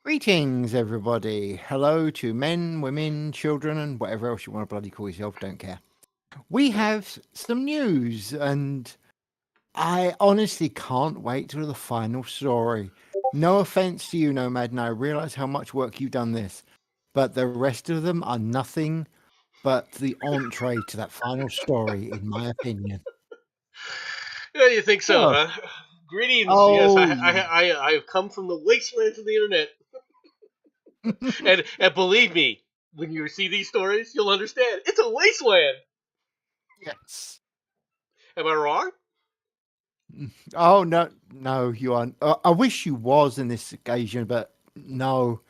Greetings, everybody. Hello to men, women, children, and whatever else you want to bloody call yourself. Don't care. We have some news, and I honestly can't wait till the final story. No offense to you, Nomad, and I realize how much work you've done this, but the rest of them are nothing but the entree to that final story, in my opinion. Yeah, you think so, Oh, huh? Greetings. Yes, oh, I've come from the wastelands of the internet, and believe me, when you see these stories, you'll understand. It's a wasteland. yes. Am I wrong? Oh no, no, you aren't. I wish you was in this occasion, but no.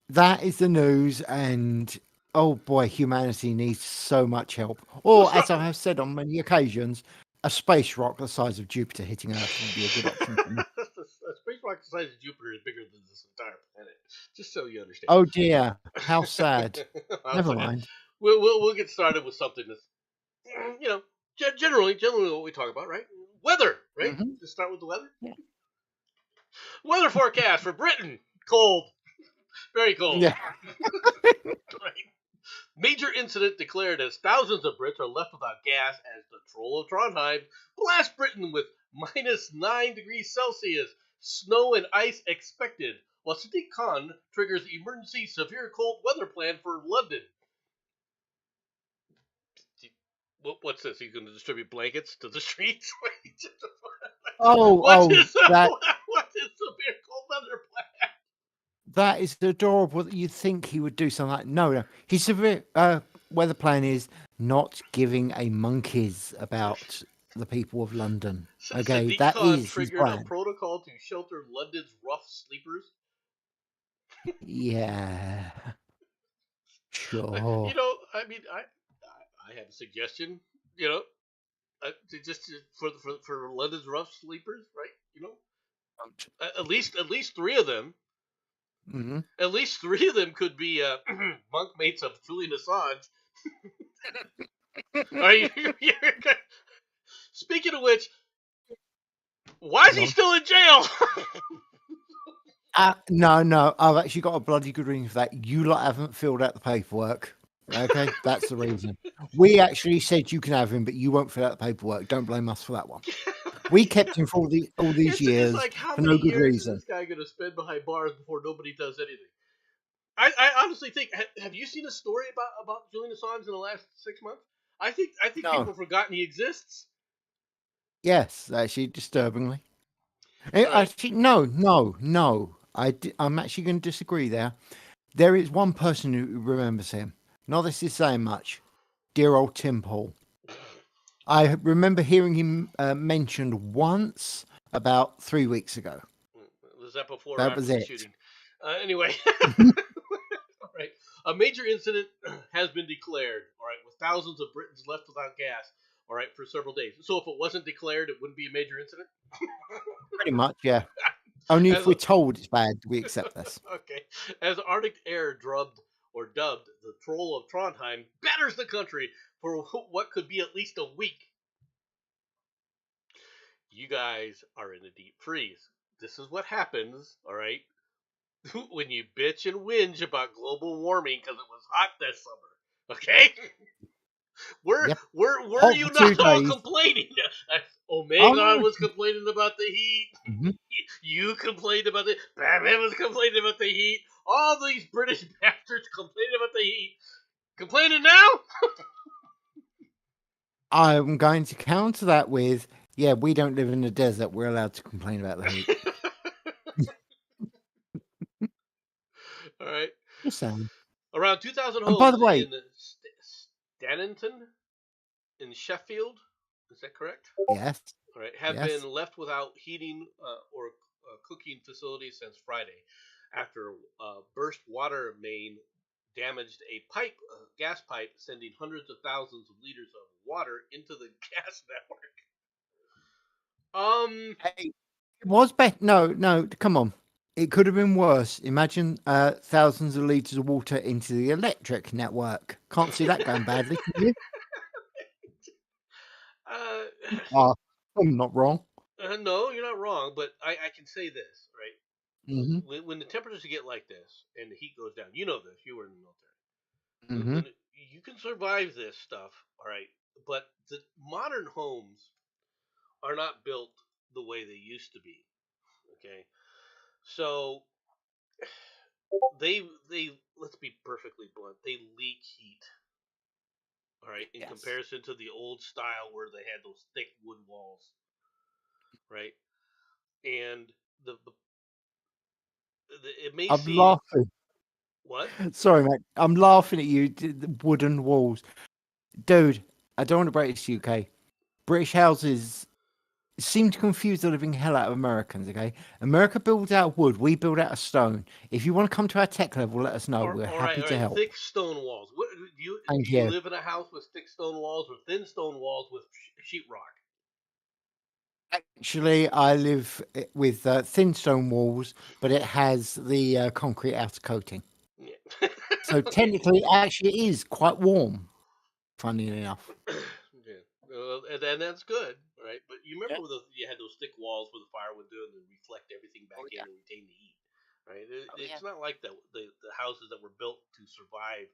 That is the news, and oh boy, humanity needs so much help. Well, Or, start. as I have said on many occasions, a space rock the size of Jupiter hitting Earth would be a good option for me. A space rock the size of Jupiter is bigger than this entire planet. Just so you understand. Oh dear, how sad. I'll Never say it. mind. We'll get started with something that's generally what we talk about, right? Weather, right? Hmm. Just start with the weather. Yeah. Weather forecast for Britain: cold, very cold. Yeah. Right. Major incident declared as thousands of Brits are left without gas as the Troll of Trondheim blasts Britain with -9 degrees Celsius, snow and ice expected, while Sadiq Khan triggers emergency severe cold weather plan for London. What's this? He's going to distribute blankets to the streets? Oh, what oh, is what is severe cold weather plan? that is adorable. That you'd think he would do something like no, no. His severe weather plan is not giving a monkeys about the people of London. Okay, Sadiq that Khan is his triggered a plan. protocol to shelter London's rough sleepers. Yeah, You sure. know, I mean, I have a suggestion. You know, for London's rough sleepers, right? You know, at least three of them. Hmm. At least three of them could be monk mates of Julian Assange. Are you? Speaking of which, why is he still in jail? No, no, I've actually got a bloody good reason for that. You lot haven't filled out the paperwork. Okay, that's the reason. We actually said you can have him, but you won't fill out the paperwork. Don't blame us for that one. We kept him for all these It's years like, how for many no good years is reason. this guy going to spend behind bars before nobody does anything? I honestly think. Have you seen a story about Julian Assange in the last 6 months? I think people No, have forgotten he exists. yes, actually, disturbingly. All right. Actually, no, no, no. I'm actually going to disagree there. There is one person who remembers him. Not this is saying much. Dear old Tim Paul. I remember hearing him mentioned once about 3 weeks ago. Was that before or That after was the it. shooting? Anyway, all right. A major incident has been declared. All right, with thousands of Britons left without gas. All right, for several days. So if it wasn't declared, it wouldn't be a major incident. Pretty much, yeah. Only if As we're told it's bad, we accept this. okay, as Arctic air dubbed the Troll of Trondheim batters the country for what could be at least a week. You guys are in a deep freeze. This is what happens, all right, when you bitch and whinge about global warming because it was hot this summer. Okay, were Yep. were Hot you for two not all days. complaining? Oh, Omegon no. was complaining about the heat. Mhm. You complained about the Batman was complaining about the heat. All these British bastards complaining about the heat. Complaining now? I'm going to counter that with, yeah, we don't live in the desert. We're allowed to complain about the heat. All right. Just saying. Around 2,000 And by homes the way, in Stannington in Sheffield, is that correct? yes, All right, have been yes. left without heating or cooking facilities since Friday after burst water main damaged a gas pipe, sending hundreds of thousands of liters of water into the gas network. Hey, it was better. No, no, come on. It could have been worse. Imagine thousands of litres of water into the electric network. Can't see that going badly, can you? uh, Ah, I'm not wrong. no, you're not wrong, but I can say this, right? Mm-hmm. When the temperatures get like this and the heat goes down, you know this. You were in the military. Mm-hmm. When you can survive this stuff, all right. But the modern homes are not built the way they used to be. Okay, so they let's be perfectly blunt. They leak heat. All right, in Yes. comparison to the old style where they had those thick wood walls, right? And it may I'm seem laughing. what? Sorry, mate. I'm laughing at you. The wooden walls, dude. I don't want to break this to you, UK. British houses seem to confuse the living hell out of Americans. Okay, America builds out of wood. We build out of stone. If you want to come to our tech level, let us know. We're All right, happy all to right. help. Thick stone walls. What do Thank you you. live in a house with thick stone walls or thin stone walls with sheetrock? Actually, I live with thin stone walls, but it has the concrete outer coating. Yeah. So Okay. technically, it actually is quite warm. Funny enough. Yeah. And that's good, right? But you Yeah. remember you had those thick walls where the fire would do it and reflect everything Oh back in yeah. and retain the heat, right? Oh yeah. It's not like that. The houses that were built to survive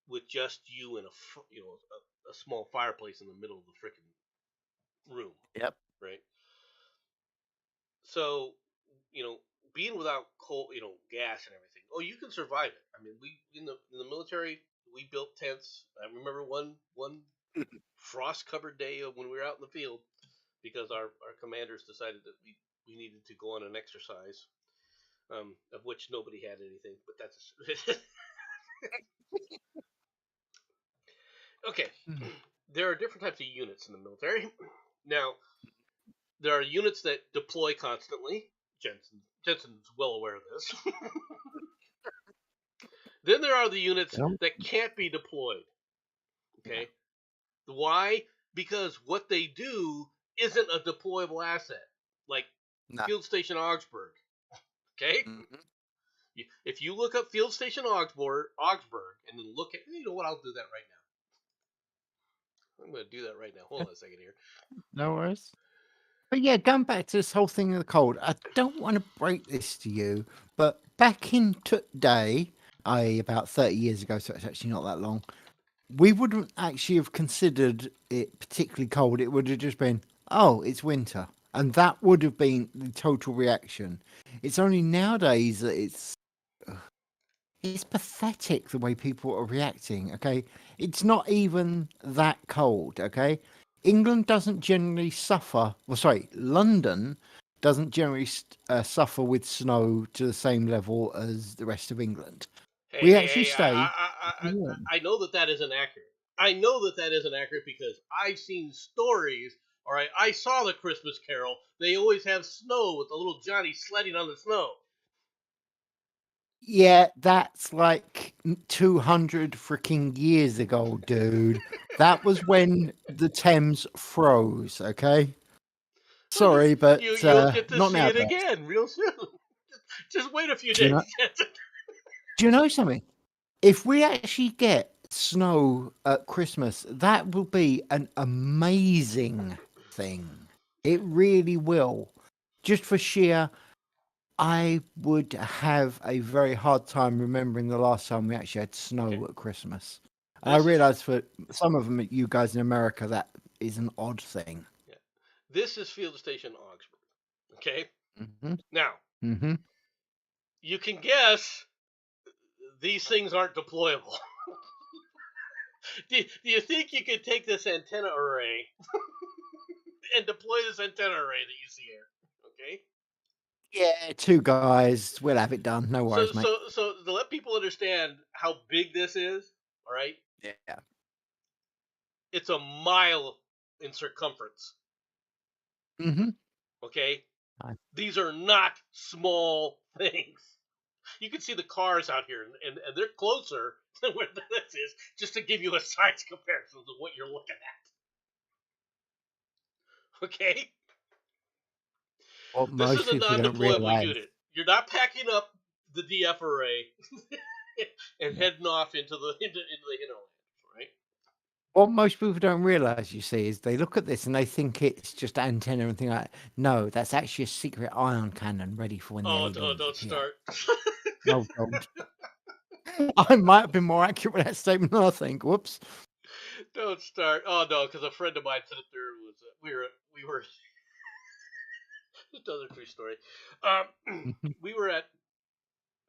with just you and a small fireplace in the middle of the freaking room, Yep. right? So you know, being without coal, gas and everything. Oh, you can survive it. I mean, we in the military we built tents. I remember one frost covered day when we were out in the field because our commanders decided that we needed to go on an exercise, of which nobody had anything. But that's okay. Mm. There are different types of units in the military. Now, there are units that deploy constantly. Jenson's well aware of this. Then there are the units Yeah. that can't be deployed. Yeah. Okay, why? Because what they do isn't a deployable asset, like No. Field Station Augsburg. Okay, Mhm. if you look up Field Station Augsburg, and then look at, you know what? I'll do that right now. I'm going to do that right now. Hold on a second here. No worries. But yeah, going back to this whole thing of the cold, I don't want to break this to you, but back in today, about 30 years ago, so it's actually not that long, we wouldn't actually have considered it particularly cold. It would have just been, oh, it's winter. And that would have been the total reaction. It's only nowadays that it's pathetic the way people are reacting. Okay, it's not even that cold. Okay, England doesn't generally suffer. Well, sorry, London doesn't generally suffer with snow to the same level as the rest of England. Hey, We hey, actually hey! stay warm. I know that isn't accurate. I know that isn't accurate because I've seen stories. All right, I saw the Christmas Carol. They always have snow with the little Johnny sledding on the snow. Yeah, that's like 200 freaking years ago, dude. That was when the Thames froze. Okay, Well, sorry, but you'll get to not see it nowadays. again real soon. Just wait a few Do you days. know? Do you know something? If we actually get snow at Christmas, that will be an amazing thing. It really will. Just for sheer, I would have a very hard time remembering the last time we actually had Okay, snow at Christmas. I this is realize for some of them, you guys in America, that is an odd thing. yeah, this is Field Station Augsburg. Okay, Hmm. now Hmm. you can guess these things aren't deployable. Do you think you could take this antenna array and deploy this antenna array that you see here? Okay. Yeah, two guys, we'll have it done. No worries, mate. So to let people understand how big this is, all right, Yeah. it's a mile in circumference. Hmm. Okay, these are not small things. You can see the cars out here, and they're closer than where this is, just to give you a size comparison of what you're looking at. Okay, What this is most a people don't non-deployable realize. unit. You're not packing up the DF array and Yeah. heading off into the hinterlands, right? What most people don't realize, you see, is they look at this and they think it's just antenna and thing like that. No, that's actually a secret ion cannon ready for when the Oh, aliens don't appear. start. Oh, God. I might have been more accurate with that statement than I think. Whoops. Don't start. Oh no, because a friend of mine said it there was we were another true story. Mhm, We were at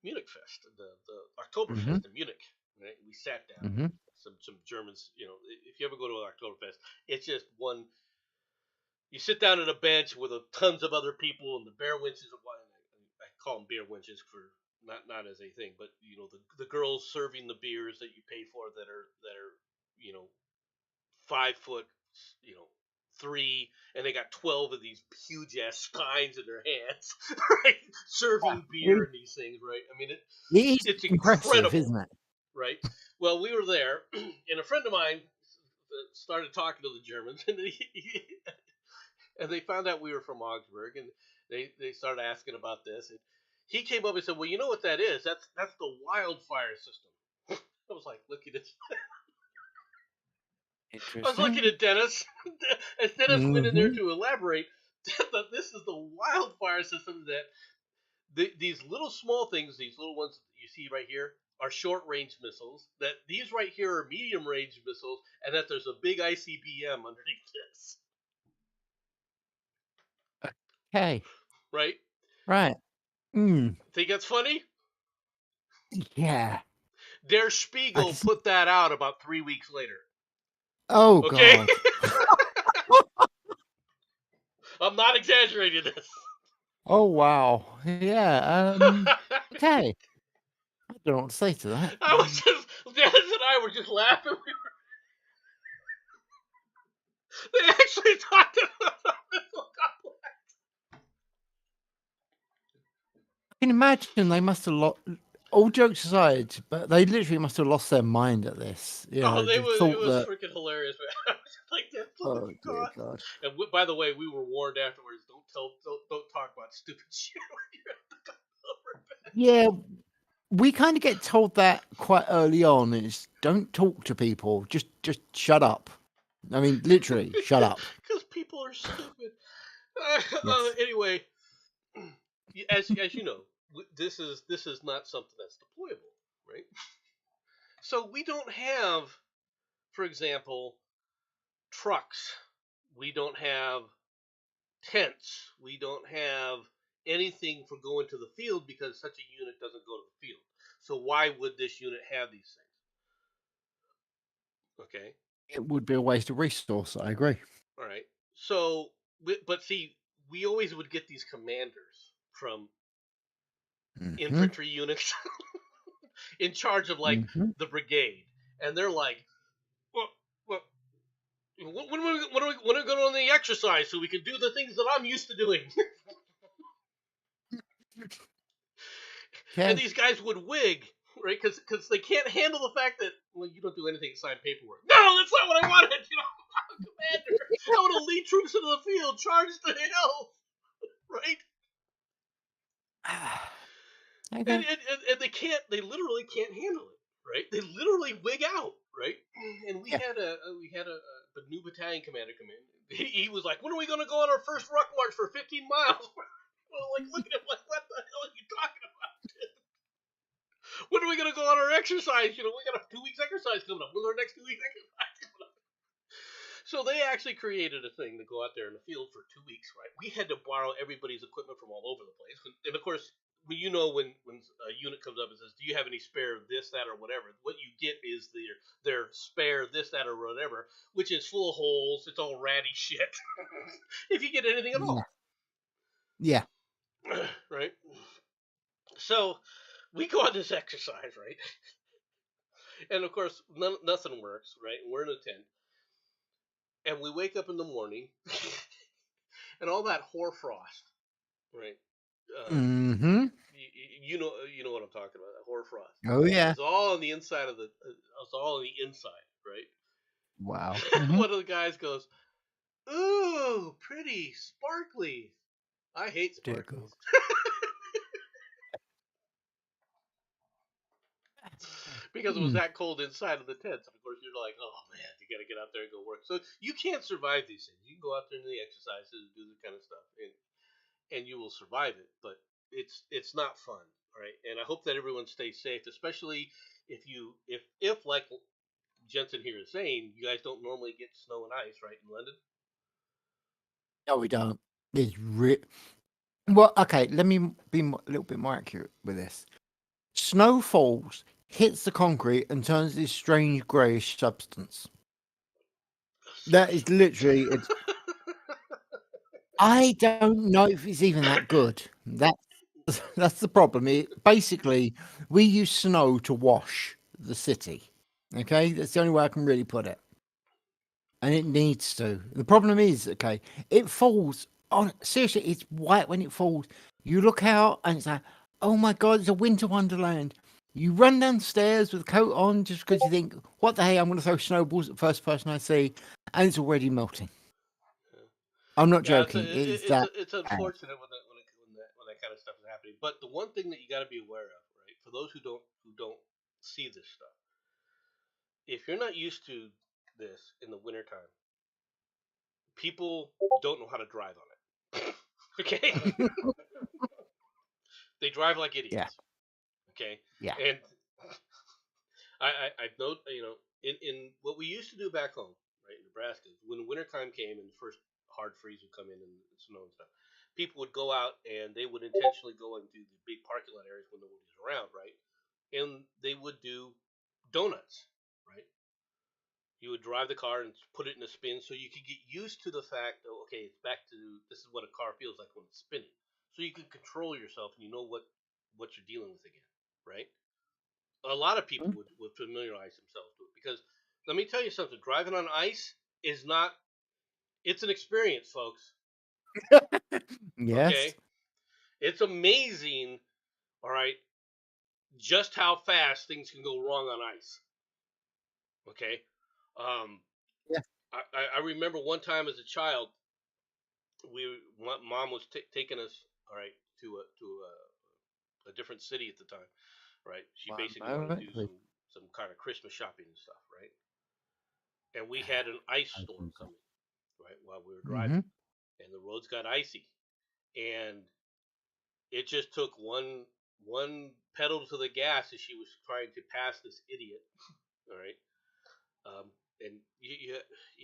Munich Fest, the mhm, Oktoberfest in Munich. Right, we sat down. mhm. Some Germans, if you ever go to an Oktoberfest, it's just one. You sit down at a bench with tons of other people, and the bear winches. I call them beer winches for not as a thing, but the girls serving the beers that you pay for that are you know 5 foot, you know, 3, and they got 12 of these huge ass steins in their hands, right? Serving beer It in these things, right? I mean, it is it's impressive, incredible, isn't it? right? Well, we were there, and a friend of mine started talking to the Germans, and they found out we were from Augsburg, and they started asking about this, and he came up and said, "Well, you know what that is? That's the wildfire system." I was like, looking at I was looking Interesting. at Dennis. As Dennis went in there Mhm. to elaborate, that this is the wildfire system that these little small things, these little ones that you see right here, are short range missiles. That these right here are medium range missiles, and that there's a big ICBM underneath this. Okay. Right? Right. Mm. Think that's funny? Yeah. Der I Spiegel can see. put that out about 3 weeks later. Oh, Okay? God. I'm not exaggerating this. Oh, wow. Yeah. Okay. I don't know what to say to that. I was just Dennis and I were just laughing. They actually talked about missile complex. I can imagine they must have lost. All jokes aside, but they literally must have lost their mind at this. You Oh, know, the it thought was that. freaking hilarious, man. I was just like, "That's oh my Oh dear god!" God. And by the way, we were warned afterwards. Don't talk about stupid shit when you're at the Oktoberfest. Yeah, we kind of get told that quite early on. Is don't talk to people. Just shut up. I mean, literally, shut up. Because people are stupid. Yes. Anyway, as you know, this is not something that's deployable, right? So we don't have, for example, trucks. We don't have tents. We don't have anything for going to the field because such a unit doesn't go to the field. So why would this unit have these things? Okay, It would be a waste of resource. I agree. all right. So, but see, we always would get these commanders from Hmm. infantry units in charge of like Hmm. the brigade, and they're like, well, well. When are we going on the exercise so we can do the things that I'm used to doing? And Okay. these guys would wig, right? Because they can't handle the fact that you don't do anything to sign paperwork. No, that's not what I wanted. I'm a commander. I want to lead troops into the field, charge the hill, right? And, Okay. and, and, and they can't. They literally can't handle it, right? They literally wig out, right? And we Yeah. had a new battalion commander come in. He was like, "When are we going to go on our first ruck march for 15 miles?" Well, like, look at him, like, what the hell are you talking about? When are we gonna go on our exercise? We got a 2 weeks exercise coming up. When's our next 2 weeks exercise coming up? So they actually created a thing to go out there in the field for 2 weeks, right? We had to borrow everybody's equipment from all over the place, and of course, when a unit comes up and says, "Do you have any spare this, that, or whatever?" What you get is their spare this, that, or whatever, which is full of holes. It's all ratty shit. If you get anything at Yeah. all, Yeah. right? So we go on this exercise, right? And of course, nothing works, right? We're in a tent, and we wake up in the morning, and all that hoarfrost, right? Uh, Hmm. you know what I'm talking about. That hoarfrost. Oh yeah. It's all on the inside of the. It's all on the inside, Wow. right? Hmm. One of the guys goes, "Ooh, pretty sparkly." I hate Dear God. sparklies. because it was Mm. that cold inside of the tents. Of course, you're like, oh man, you got to get out there and go work. So you can't survive these things. You can go out there and do the exercises, do the kind of stuff, and you will survive it. But it's not fun, right? And I hope that everyone stays safe, especially if like Jensen here is saying, you guys don't normally get snow and ice, right, in London. No, we don't. It's well, okay. Let me be a little bit more accurate with this. Snow falls, hits the concrete, and turns this strange greyish substance. That is literally it. I don't know if it's even that good. That's the problem. Basically, we use snow to wash the city. Okay, that's the only way I can really put it. And it needs to. The problem is, okay, it falls on. Seriously, it's white when it falls. You look out and it's like, oh my god, it's a winter wonderland. You run downstairs with a coat on just because you think, what the hey, I'm going to throw snowballs at the first person I see, and it's already melting. I'm not Yeah, joking. It is that it's bad. unfortunate when that kind of stuff is happening. But the one thing that you got to be aware of, right, for those who don't see this stuff, if you're not used to this in the wintertime, people don't know how to drive on it. Okay, they drive like Yeah, idiots. Okay, yeah. and I know, in what we used to do back home, right, in Nebraska, when wintertime came and the first hard freeze would come in and snow and stuff, people would go out and they would intentionally go into the big parking lot areas when nobody's around, right, and they would do donuts, right. You would drive the car and put it in a spin so you could get used to the fact that, okay, it's back to this is what a car feels like when it's spinning, so you can control yourself and you know what you're dealing with again, right. A lot of people would familiarize themselves to it because let me tell you something, driving on ice is not, it's an experience, folks. Yes. Okay, it's amazing, all right, just how fast things can go wrong on ice. Okay, um Yeah. I remember one time as a child, mom was taking us, all right, to a different city at the time, right. She One basically wanted to moment, do please. some kind of Christmas shopping and stuff, right, and we had an ice storm coming, right, while we were Mm-hmm. driving, and the roads got icy, and it just took one pedal to the gas as she was trying to pass this idiot. All right, and you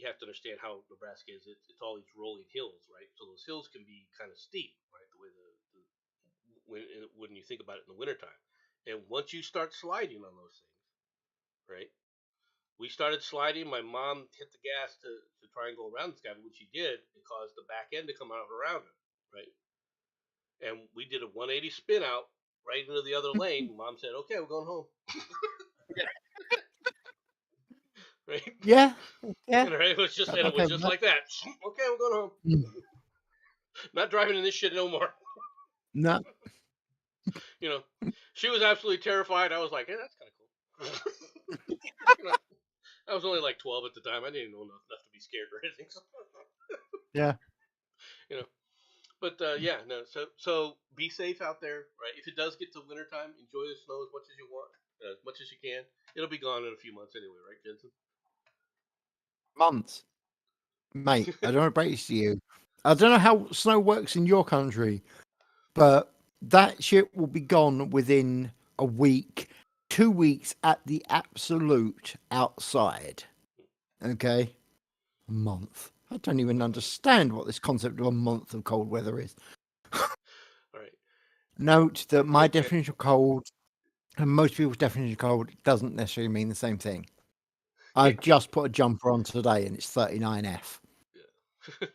have to understand how Nebraska is. It's all these rolling hills, right? So those hills can be kind of steep, right? The way the when you think about it in the wintertime, and once you start sliding on those things, right? We started sliding. My mom hit the gas to try and go around this guy, but when she did, it caused the back end to come out around him, right? And we did a 180 spin out right into the other lane. Mom said, "Okay, we're going home." Right? Yeah. Yeah. And right, I'm it okay was with just that. like that. Okay, we're going home. Mm. Not driving in this shit no more. No. You know, she was absolutely terrified. I was like, "Hey, that's kind of cool." you know, I was only like 12 at the time. I didn't know enough to be scared or anything. So, Yeah. you know, but yeah, no. So be safe out there, right? If it does get to wintertime, enjoy the snow as much as you want, as much as you can. It'll be gone in a few months anyway, right, Jensen? Months. Mate, I don't want to break this to you. I don't know how snow works in your country, but that shit will be gone within a week, 2 weeks at the absolute outside. Okay? A month. I don't even understand what this concept of a month of cold weather is. All right. Note that my Okay. definition of cold and most people's definition of cold doesn't necessarily mean the same thing. Yeah. I've just put a jumper on today and it's 39F. Yeah.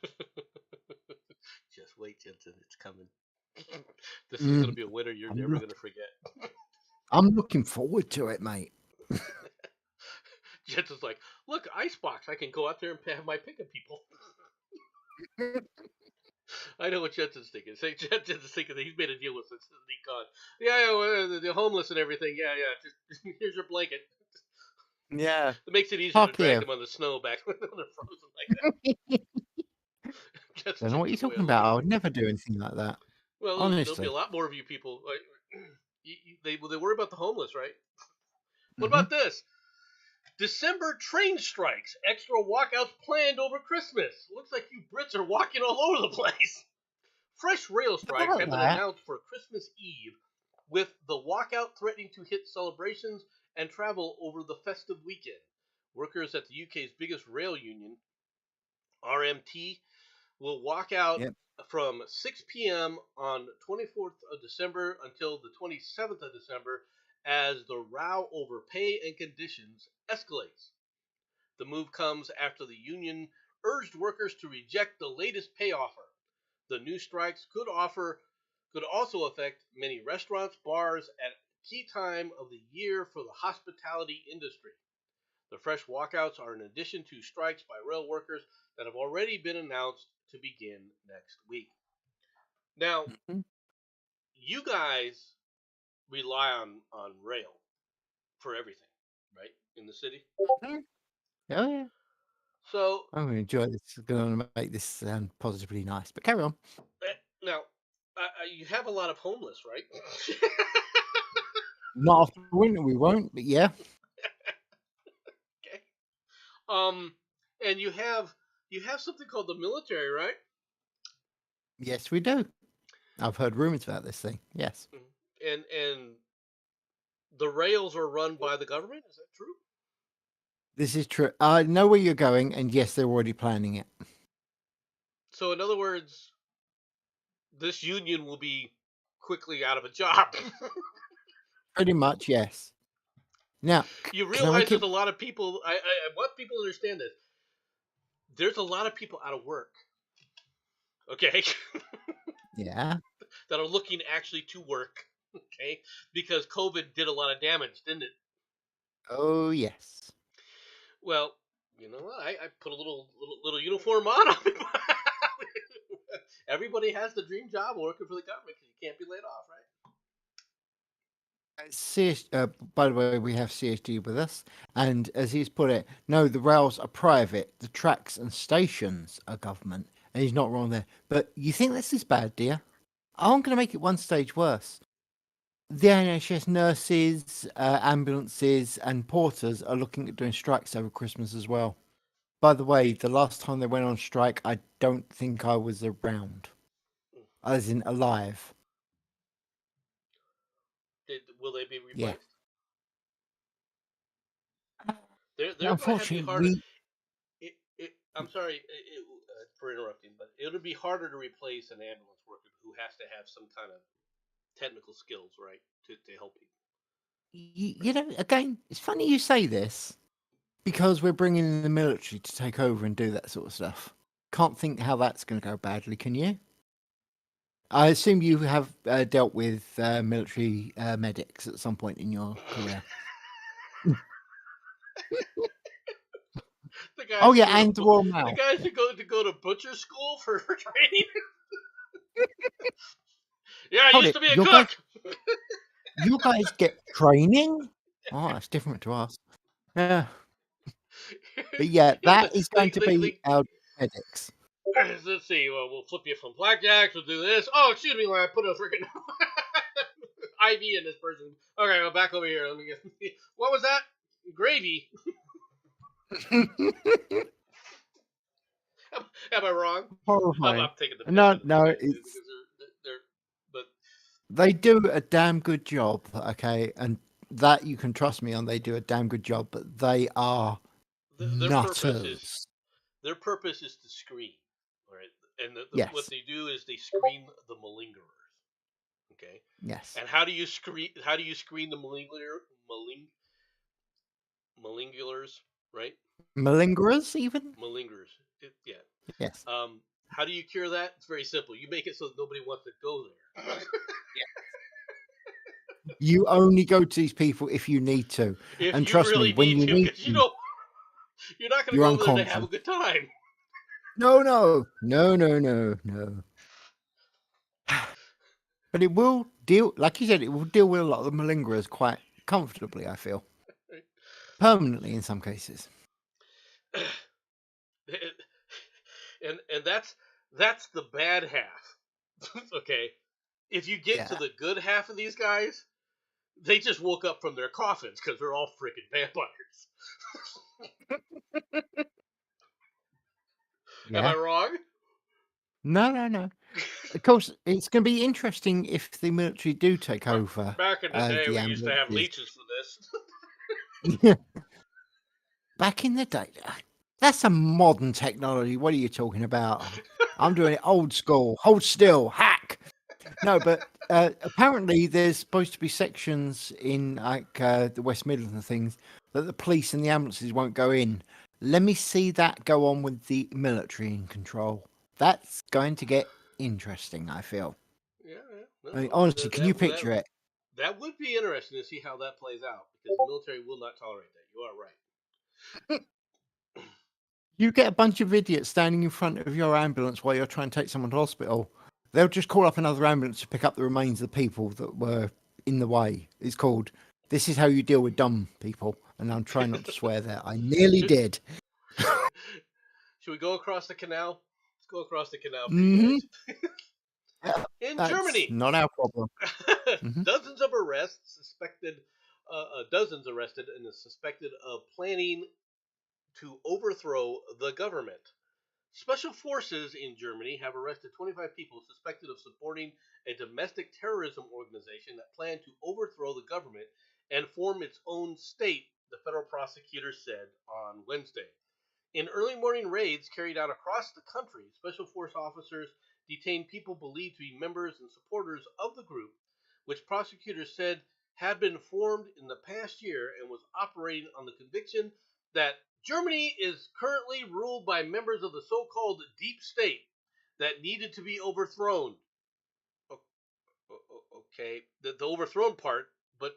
Just wait, Jensen. It's coming. This is going to Mm, be a winter you're I'm, never going to forget. I'm looking forward to it, mate. Jensen's like, look, icebox. I can go out there and have my pick of people. I know what Jensen's thinking. Say Jensen's thinking that he's made a deal with this god. Yeah, yeah, well, the homeless and everything. Yeah, yeah. Just here's your blanket. Yeah. It makes it easier to Fuck drag yeah. them on the snow back when they're frozen like that. Jensen's Don't know like, what you're that's the way I talking look about. at I it. would never do anything like that. Well, there'll be a Honestly. lot more of you people. Like, they worry about the homeless, right? What Hmm. about this? December train strikes. Extra walkouts planned over Christmas. Looks like you Brits are walking all over the place. Fresh rail strikes About have been that. announced for Christmas Eve, with the walkout threatening to hit celebrations and travel over the festive weekend. Workers at the UK's biggest rail union, RMT, will walk out Yep. from 6 p.m. on 24th of December until the 27th of December as the row over pay and conditions escalates. The move comes after the union urged workers to reject the latest pay offer. The new strikes could also affect many restaurants, bars at a key time of the year for the hospitality industry. The fresh walkouts are in addition to strikes by rail workers that have already been announced to begin next week. Now, Mhm. you guys rely on rail for everything, right? In the city. Oh yeah. So I'm going to enjoy this. It's going to make this sound positively nice. But carry on. now you have a lot of homeless, right? Not after winter, we won't. But yeah. Okay. Um, and you have something called the military, right? Yes, we do. I've heard rumors about this thing. Yes. And the rails are run by the government. Is that true? This is true. I know where you're going, and yes, they're already planning it. So in other words, this union will be quickly out of a job. Pretty much, yes. Now, You can I realize make there's it? a lot of people. I want people to understand this. There's a lot of people out of work. Okay, Yeah. that are looking actually to work. Okay, because COVID did a lot of damage, didn't it? Oh, yes. Well, you know what? I put a little uniform on. Everybody has the dream job working for the government because you can't be laid off, right? By the way, we have CSG with us, and as he's put it, no, the rails are private, the tracks and stations are government, and he's not wrong there. But you think this is bad, dear? I'm going to make it one stage worse. The NHS nurses, ambulances, and porters are looking at doing strikes over Christmas as well. By the way, the last time they went on strike, I don't think I was around, as in alive. Will they be Yeah. replaced? They're going to have to be Unfortunately, harder. I'm sorry for interrupting, but it'll be harder to replace an ambulance worker who has to have some kind of technical skills, right, to help people. you know, again, it's funny you say this because we're bringing in the military to take over and do that sort of stuff. Can't think how that's going to go badly, can you? I assume you have dealt with military medics at some point in your career. The guys Oh who yeah, go to and the Royal the Mail. guys Yeah. who go to butcher school for training. Yeah, I Hold used it, to be a cook. you guys get training? Oh, that's different to us. Yeah, but yeah, Yeah, that is going to be our medics. let's see. Well, we'll flip you from blackjacks. We'll do this. Oh, excuse me, when I put a freaking IV in this person. Okay, well, back over here. Let me get. What was that? Gravy. Am I wrong? I'm Horrifying. taking the piss No, out of these no, guys it's because they're but they do a damn good job, okay, and that you can trust me on. They do a damn good job, but they are their purpose is nutters. their purpose is to screen, all right? And what Yes, they do is they screen the malingerers, okay? yes, And how do you screen? How do you screen the malingerers, right? malingerers even. Malingerers, yeah. Yes, How do you cure that? It's very simple. You make it so that nobody wants to go there. you only go to these people if you need to, If and you trust me, really when need you to, need because to, you're not going to you're go over there to have a unconscious. good time. No, no, no, no, no, no. But it will deal, like you said, it will deal with a lot of the malingerers quite comfortably. I feel permanently in some cases. And that's the bad half. Okay, if you get to Yeah. the good half of these guys, They just woke up from their coffins because they're all freaking vampires. Am I Yeah. wrong? No, no, no. Of course, it's going to be interesting if the military do take over Back in the day, the we used to have ambulances. leeches for this. Back in the day, that's a modern technology. What are you talking about? I'm doing it old school. Hold still, hack. No, but apparently there's supposed to be sections in like the West Midlands and things that the police and the ambulances won't go in. Let me see that go on with the military in control. That's going to get interesting, I feel. Yeah, yeah. I mean, No, honestly, can you picture it? that would be interesting to see how that plays out because the military will not tolerate that. You are right. You get a bunch of idiots standing in front of your ambulance while you're trying to take someone to hospital. They'll just call up another ambulance to pick up the remains of the people that were in the way. It's called "This is how you deal with dumb people," and I'm trying not to swear there. I nearly should, did. should we go across the canal? Let's go across the canal for you Hmm. guys. In That's Germany, not our problem. Hmm. dozens of arrests suspected, dozens arrested and suspected of planning to overthrow the government. Special forces in Germany have arrested 25 people suspected of supporting a domestic terrorism organization that planned to overthrow the government and form its own state, the federal prosecutor said on Wednesday. In early morning raids carried out across the country, special force officers detained people believed to be members and supporters of the group, which prosecutors said had been formed in the past year and was operating on the conviction that Germany is currently ruled by members of the so called deep state that needed to be overthrown. Okay, the overthrown part, but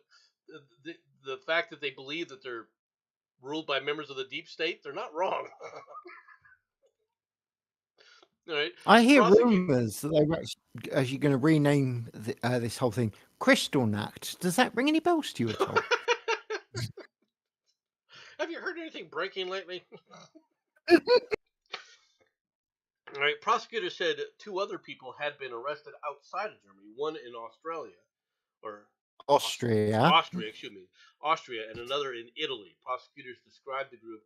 the fact that they believe that they're ruled by members of the deep state, they're not wrong. All right. I hear Prosecute. rumours that they're actually going to rename this whole thing Kristallnacht. Does that ring any bells to you at all? Have you heard anything breaking lately? All right. Prosecutors said two other people had been arrested outside of Germany. One in Australia, or Austria. Austria, excuse me, Austria, and another in Italy. Prosecutors described the group,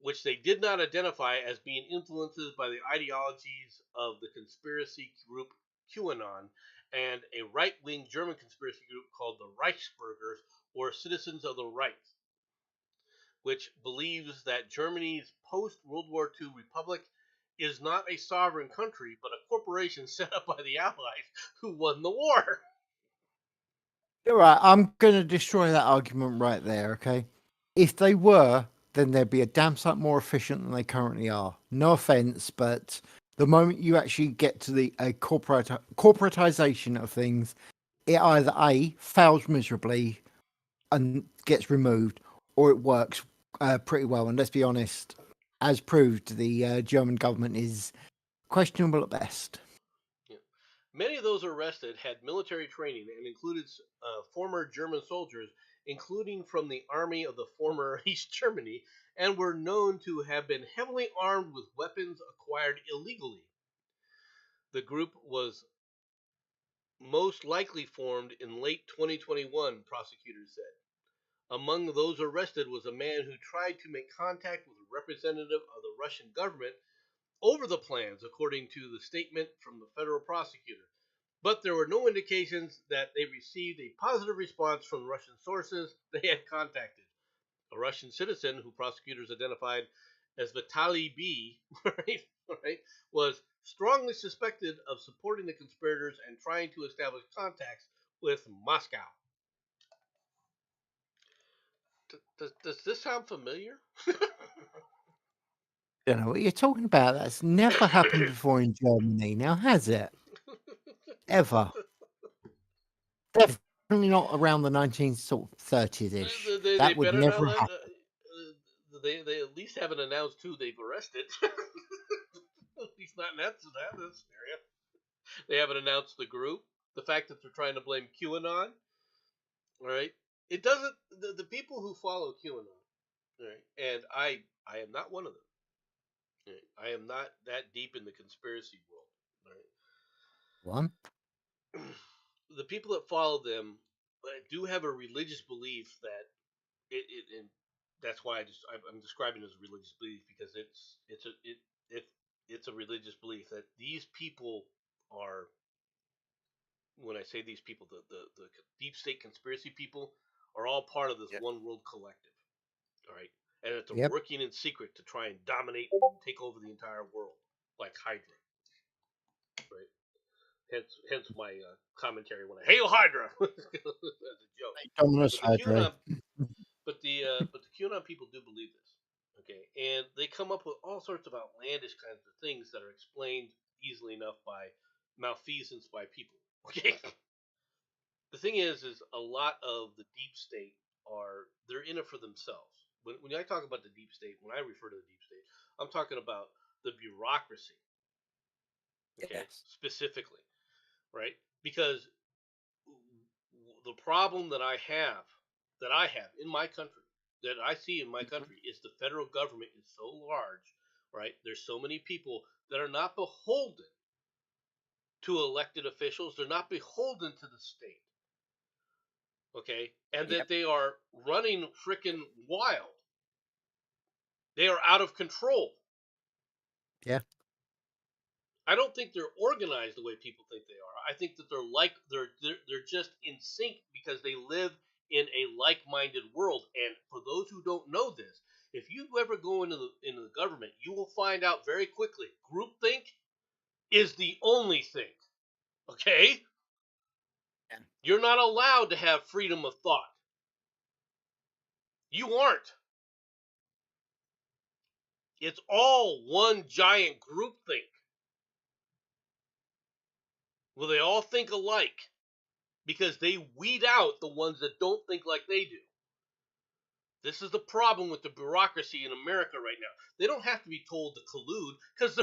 which they did not identify as being influenced by the ideologies of the conspiracy group QAnon and a right-wing German conspiracy group called the Reichsbürgers, or Citizens of the Right, which believes that Germany's post World War II republic is not a sovereign country, but a corporation set up by the Allies who won the war. You're right. I'm going to destroy that argument right there. Okay. If they were, then they'd be a damn sight more efficient than they currently are. No offense, but the moment you actually get to the corporatization of things, it either A, fails miserably and gets removed, or it works pretty well. And let's be honest, as proved, the German government is questionable at best. Yeah. Many of those arrested had military training and included former German soldiers, including from the army of the former East Germany, and were known to have been heavily armed with weapons acquired illegally. The group was most likely formed in late 2021, prosecutors said. Among those arrested was a man who tried to make contact with a representative of the Russian government over the plans, according to the statement from the federal prosecutor. But there were no indications that they received a positive response from Russian sources they had contacted. A Russian citizen who prosecutors identified as Vitaly B, right, was strongly suspected of supporting the conspirators and trying to establish contacts with Moscow. Does this sound familiar? Don't know what you're talking about. That's never happened before in Germany, now has it? Ever? Definitely not around the 1930s ish. They That would better not never let. happen. They at least haven't announced who they've arrested. At least not in that scenario. They haven't announced the group. The fact that they're trying to blame QAnon. All right. It doesn't. The people who follow QAnon. All right. And I am not one of them. All right, I am not that deep in the conspiracy world. All One. right. The people that follow them do have a religious belief that and that's why I'm describing it as a religious belief because it it's a religious belief that these people are, when I say these people, the deep state conspiracy people are all part of this Yep. one world collective. All right, and that they're Yep. working in secret to try and dominate and take over the entire world, like Hydra. Right. Hence my commentary when I hail Hydra as a joke. Dominus But the Hydra. QAnon, but the QAnon people do believe this. Okay, and they come up with all sorts of outlandish kinds of things that are explained easily enough by malfeasance by people. Okay, the thing is a lot of the deep state they're in it for themselves. When I talk about the deep state, when I refer to the deep state, I'm talking about the bureaucracy. Okay, Yes. specifically, right? Because the problem that I have in my country, that I see in my country, is the federal government is so large, right? There's so many people that are not beholden to elected officials. They're not beholden to the state, okay? And Yep. that they are running freaking wild. They are out of control. Yeah. I don't think they're organized the way people think they are. I think that they're just in sync because they live in a like-minded world. And for those who don't know this, if you ever go into the government, you will find out very quickly. Groupthink is the only thing. Okay, Yeah. you're not allowed to have freedom of thought. You aren't. It's all one giant groupthink where they all think alike because they weed out the ones that don't think like they do. This is the problem with the bureaucracy in America right now. They don't have to be told to collude because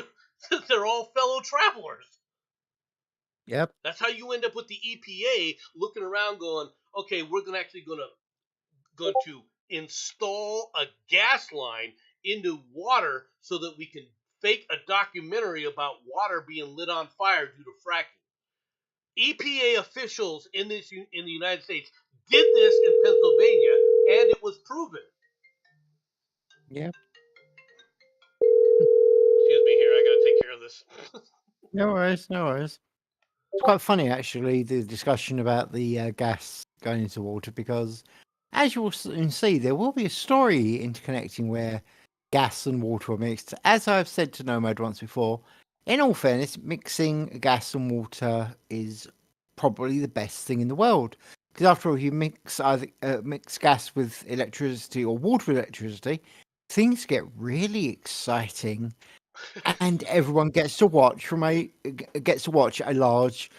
they're all fellow travelers. Yep. That's how you end up with the EPA looking around, going, "Okay, we're going to install a gas line into water so that we can fake a documentary about water being lit on fire due to fracking." EPA officials in the United States did this in Pennsylvania, and it was proven. Yep. Excuse me here, I gotta take care of this. No worries. No worries. It's quite funny, actually, the discussion about the gas going into water, because as you will soon see, there will be a story interconnecting where gas and water are mixed. As I've said to Nomad once before, in all fairness, mixing gas and water is probably the best thing in the world. Because after all, you mix gas with electricity or water with electricity, things get really exciting, and everyone gets to watch a large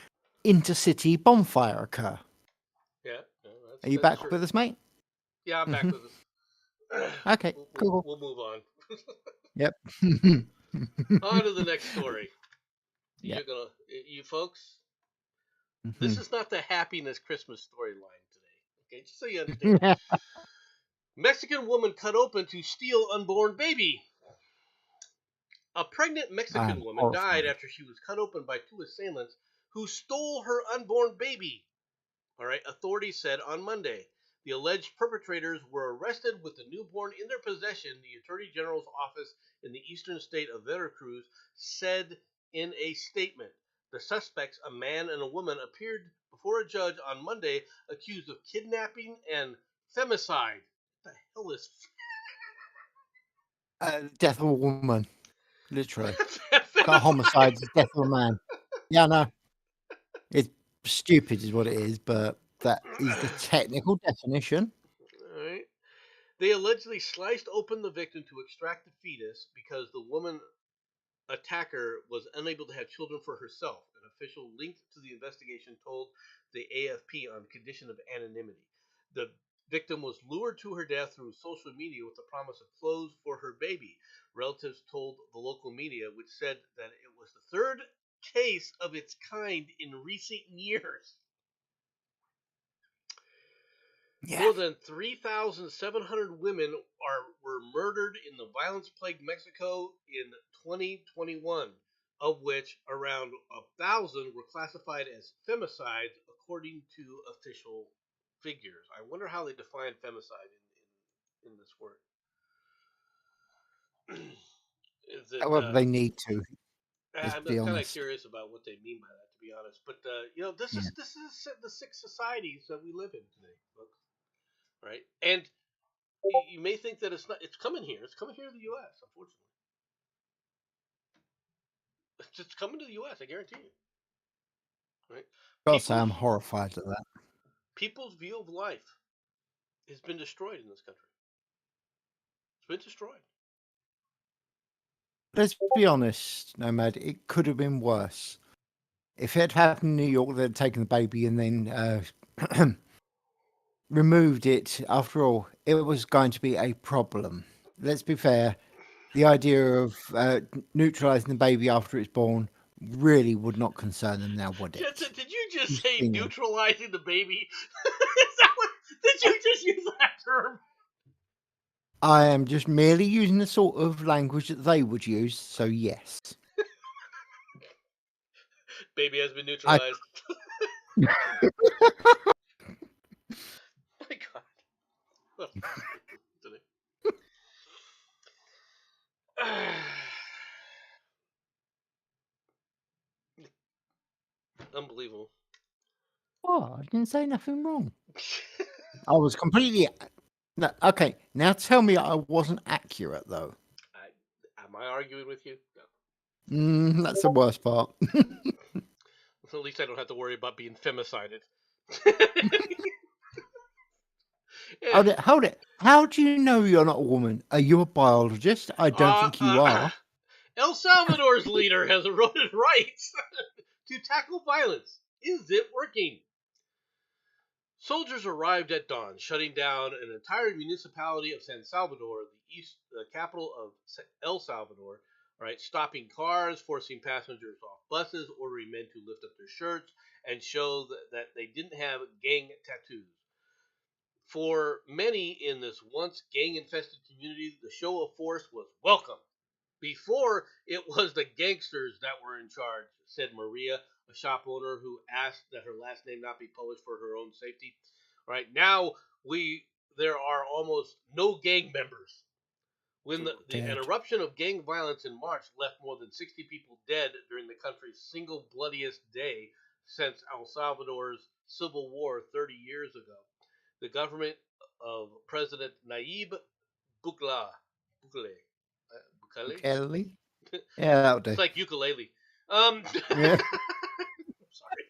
intercity bonfire occur. Yeah, no, Are you that's back true. with us, mate? Yeah, I'm back Hmm. with us. Okay, we'll, we'll, cool. we'll move on. Yep. On to the next story. Yep. You folks, this Mhm. is not the happiness Christmas storyline today. Okay, just so you understand. Mexican woman cut open to steal unborn baby. A pregnant Mexican I'm woman died horrified. after she was cut open by two assailants who stole her unborn baby. All right, authorities said on Monday. The alleged perpetrators were arrested with the newborn in their possession, the Attorney General's office in the eastern state of Veracruz said in a statement. The suspects, a man and a woman, appeared before a judge on Monday accused of kidnapping and femicide. What the hell is Death of a woman, literally. Got femicide? homicide is death of a man. Yeah, no, it's stupid, is what it is, but that is the technical definition. All right. They allegedly sliced open the victim to extract the fetus because the woman attacker was unable to have children for herself. An official linked to the investigation told the AFP on condition of anonymity. The victim was lured to her death through social media with the promise of clothes for her baby. Relatives told the local media, which said that it was the third case of its kind in recent years. Yeah. More than 3,700 women were murdered in the violence-plagued Mexico in 2021, of which around 1,000 were classified as femicides, according to official figures. I wonder how they define femicide in this word. Is it? However, they need to. Let's I'm be kind of honest. curious about what they mean by that, to be honest. But Yeah. this is the six societies that we live in today, folks. Right? And you may think that it's not. It's coming here. It's coming here to the U.S. Unfortunately, it's coming to the U.S. I guarantee you. Right? Gotta say, People's I'm horrified at that. people's view of life has been destroyed in this country. It's been destroyed. Let's be honest, Nomad. It could have been worse. If it had happened in New York, they'd taken the baby and then removed it. After all, it was going to be a problem. Let's be fair. The idea of neutralizing the baby after it's born really would not concern them now, would Jensen, it? did you just Just say being neutralizing the baby? Is that what? Did you just use that term? I am just merely using the sort of language that they would use, so yes. Baby has been I neutralized. My God. What today? Unbelievable. I didn't say nothing wrong. I was completely no, okay. Now tell me I wasn't accurate though. Am I arguing with you? No. That's the worst part. At least I don't have to worry about being femicided. Yeah. Hold it, hold it. How do you know you're not a woman? Are you a biologist? I don't Uh, think you uh, are. El Salvador's leader has eroded rights to tackle violence. Is it working? Soldiers arrived at dawn, shutting down an entire municipality of San Salvador, the capital of El Salvador, right? Stopping cars, forcing passengers off buses, ordering men to lift up their shirts and show that they didn't have gang tattoos. For many in this once gang infested community, the show of force was welcome. Before it was the gangsters that were in charge, said Maria, a shop owner who asked that her last name not be published for her own safety. Right now, we there are almost no gang members. When an Dead. eruption of gang violence in March left more than 60 people dead during the country's single bloodiest day since El Salvador's civil war 30 years ago, the government of President Nayib Bukele, Bukele, Bukele, Kelly? Yeah, that'll it's do. like ukulele. Yeah. Sorry.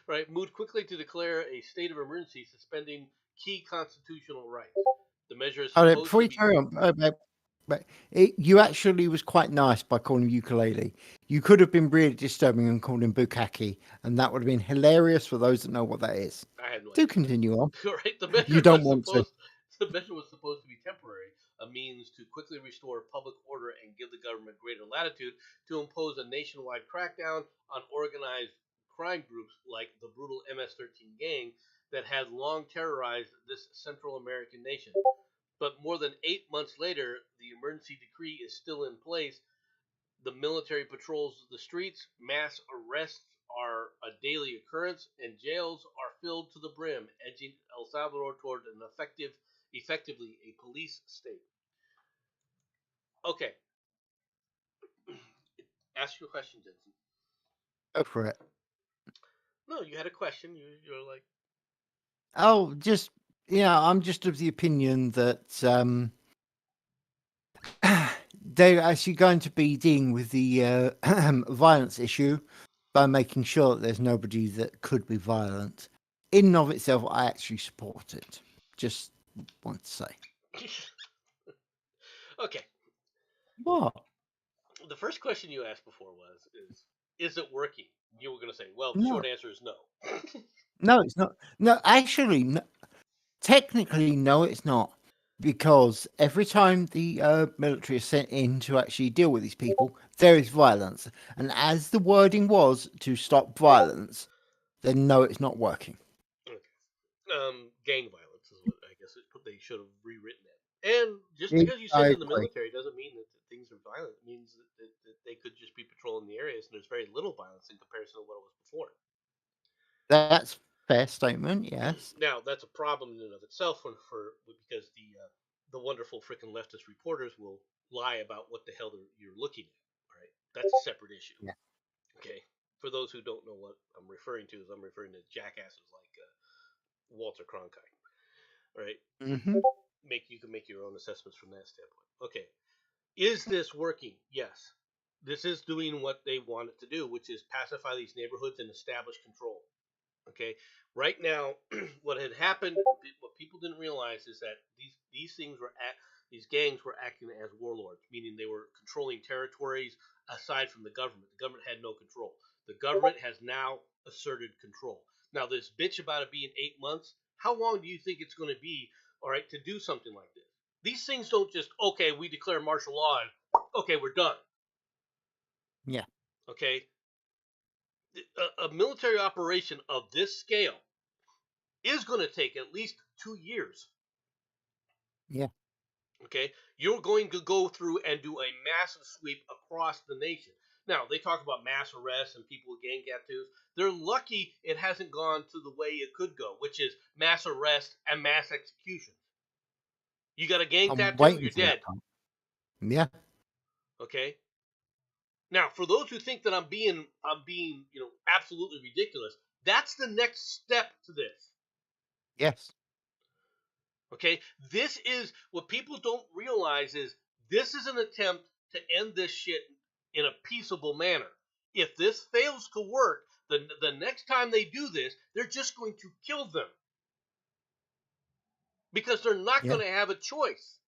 Right, moved quickly to declare a state of emergency, suspending key constitutional rights. The measure is Hold it, supposed before to you be. carry on, you actually was quite nice by calling him ukulele. You could have been really disturbing and called him bukkake, and that would have been hilarious for those that know what that is. I had no Do idea. continue on. Right, You don't want to. the measure was supposed to be temporary, a means to quickly restore public order and give the government greater latitude to impose a nationwide crackdown on organized crime groups like the brutal MS-13 gang that had long terrorized this Central American nation. But more than 8 months later, the emergency decree is still in place. The military patrols the streets, mass arrests are a daily occurrence, and jails are filled to the brim, edging El Salvador toward an effectively a police state. Okay, ask your question, Jensen. Go for it. No, you had a question. You're like, Oh, just yeah, I'm just of the opinion that they're actually going to be dealing with the violence issue by making sure that there's nobody that could be violent. In and of itself, I actually support it. Just want to say. okay. What? The first question you asked before is it working? You were going to say, well, the No, short answer is no. no, it's not. No, actually, no, technically, no, it's not. Because every time the military is sent in to actually deal with these people, there is violence. And as the wording was to stop violence, then no, it's not working. Okay. Gang violence is what I guess they should have rewritten it. And just Yeah, because you I send in the agree. military doesn't mean that things are violent. It means that they could just be patrolling the areas, and there's very little violence in comparison to what it was before. That's Fair statement, yes. Now that's a problem in and of itself because the wonderful freaking leftist reporters will lie about what the hell you're looking at. All right, that's a separate issue. Yeah. Okay, for those who don't know what I'm referring to, I'm referring to jackasses like Walter Cronkite. All right, Mm-hmm. you can make your own assessments from that standpoint. Okay, is this working? Yes, this is doing what they want it to do, which is pacify these neighborhoods and establish control. Okay, right now, what had happened, what people didn't realize is that these gangs were acting as warlords, meaning they were controlling territories aside from the government. The government had no control. The government has now asserted control. Now, this bitch about it being 8 months, how long do you think it's going to be, all right, to do something like this? These things don't just, okay, we declare martial law and, okay, we're done. Yeah. Okay? A military operation of this scale is going to take at least 2 years. Yeah. Okay, you're going to go through and do a massive sweep across the nation. Now they talk about mass arrests and people with gang tattoos. They're lucky it hasn't gone to the way it could go, which is mass arrest and mass executions. You got a gang I'm tattoo, waiting you're for that dead. part. Yeah. Okay. Now, for those who think that I'm being, absolutely ridiculous, that's the next step to this. Yes. Okay, this is what people don't realize is this is an attempt to end this shit in a peaceable manner. If this fails to work, the next time they do this, they're just going to kill them because they're not Yeah. going to have a choice.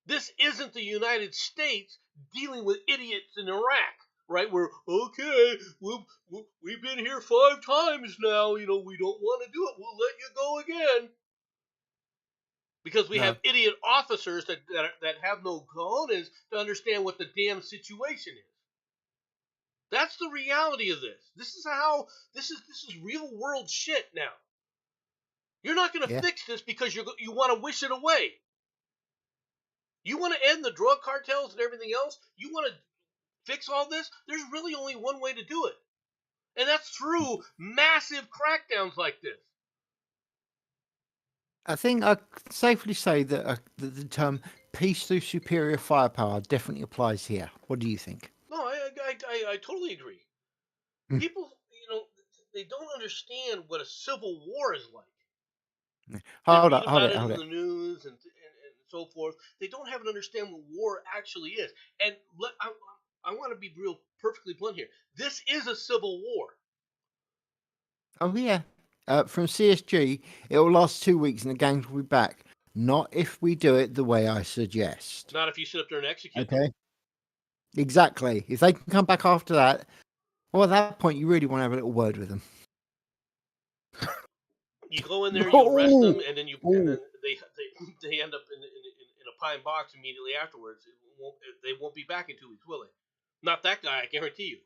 This isn't the United States dealing with idiots in Iraq, right? We're okay. We've been here 5 times now. We don't want to do it. We'll let you go again. Because we No. have idiot officers that have no cojones to understand what the damn situation is. That's the reality of this. This is real world shit now. You're not going to Yeah. fix this because you want to wish it away. You want to end the drug cartels and everything else? You want to fix all this? There's really only one way to do it. And that's through massive crackdowns like this. I think I can safely say that the term "peace through superior firepower" definitely applies here. What do you think? No, I totally agree. Mm. People, they don't understand what a civil war is like. They Hold read it, hold about it, it hold in it. the news and so forth. They don't have an understand what war actually is. And I want to be real perfectly blunt here. This is a civil war. Oh yeah. From CSG, it will last 2 weeks and the gangs will be back. Not if we do it the way I suggest. Not if you sit up there and execute them. Okay. Exactly. If they can come back after that, well, at that point, you really want to have a little word with them. You go in there, you arrest them, and then they end up in a pine box immediately afterwards. They won't be back in 2 weeks, will they? Not that guy, I guarantee you.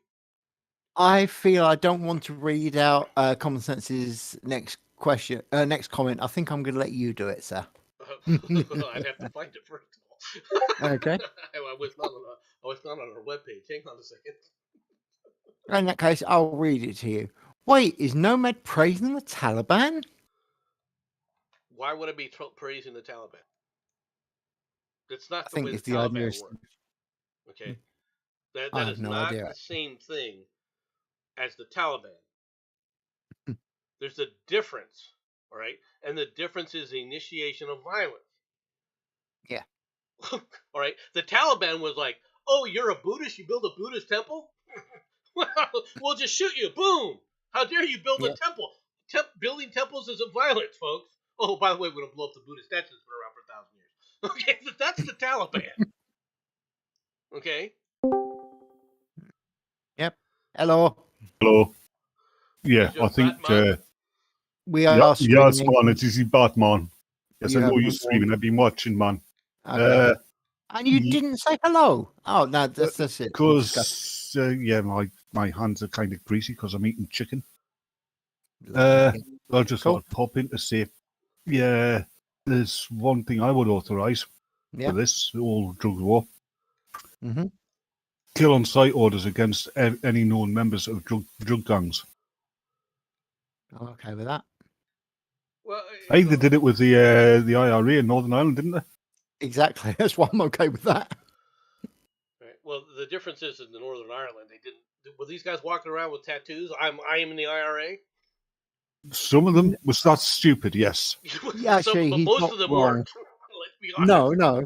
I feel I don't want to read out Common Sense's next comment. I think I'm going to let you do it, sir. I'd have to find it first of all. Okay. I was not on our webpage. Hang on a second. In that case, I'll read it to you. Wait, is Nomad praising the Taliban? Why would I be praising the Taliban? That's not the think way the it's the idea Taliban is- works. Okay, I that have is no not idea. the same thing as the Taliban. There's a difference, all right, and the difference is the initiation of violence. Yeah. All right, the Taliban was like, "Oh, you're a Buddhist? You build a Buddhist temple? Well, we'll just shoot you. Boom! How dare you build a temple? Building temples isn't violence, folks. Oh, by the way, we're going to blow up the Buddhist statue that's been around for 1,000 years. Okay, but that's the Taliban. Okay? Yep. Hello. Hello. Yeah, Is your I think. Batman? We are Yeah, streaming. it's man. It is Batman. Yes, You I know have you're one. streaming. I've been watching, man. Okay. And you ye- didn't say hello. Oh no, that's it. Because yeah, my hands are kind of greasy because I'm eating chicken. Lovely. I just Cool. thought I'd pop in to say, yeah, there's one thing I would authorise Yeah. for this whole drug war: Mm-hmm. kill on sight orders against any known members of drug gangs. I'm okay with that. Well, I think they did it with the IRA in Northern Ireland, didn't they? Exactly. That's why I'm okay with that. Right. Well, the difference is in the Northern Ireland, they didn't. Were these guys walking around with tattoos? I am in the IRA. Some of them was that stupid, yes. Yeah, actually, But he's most not of them wrong. weren't. Let's be honest. No.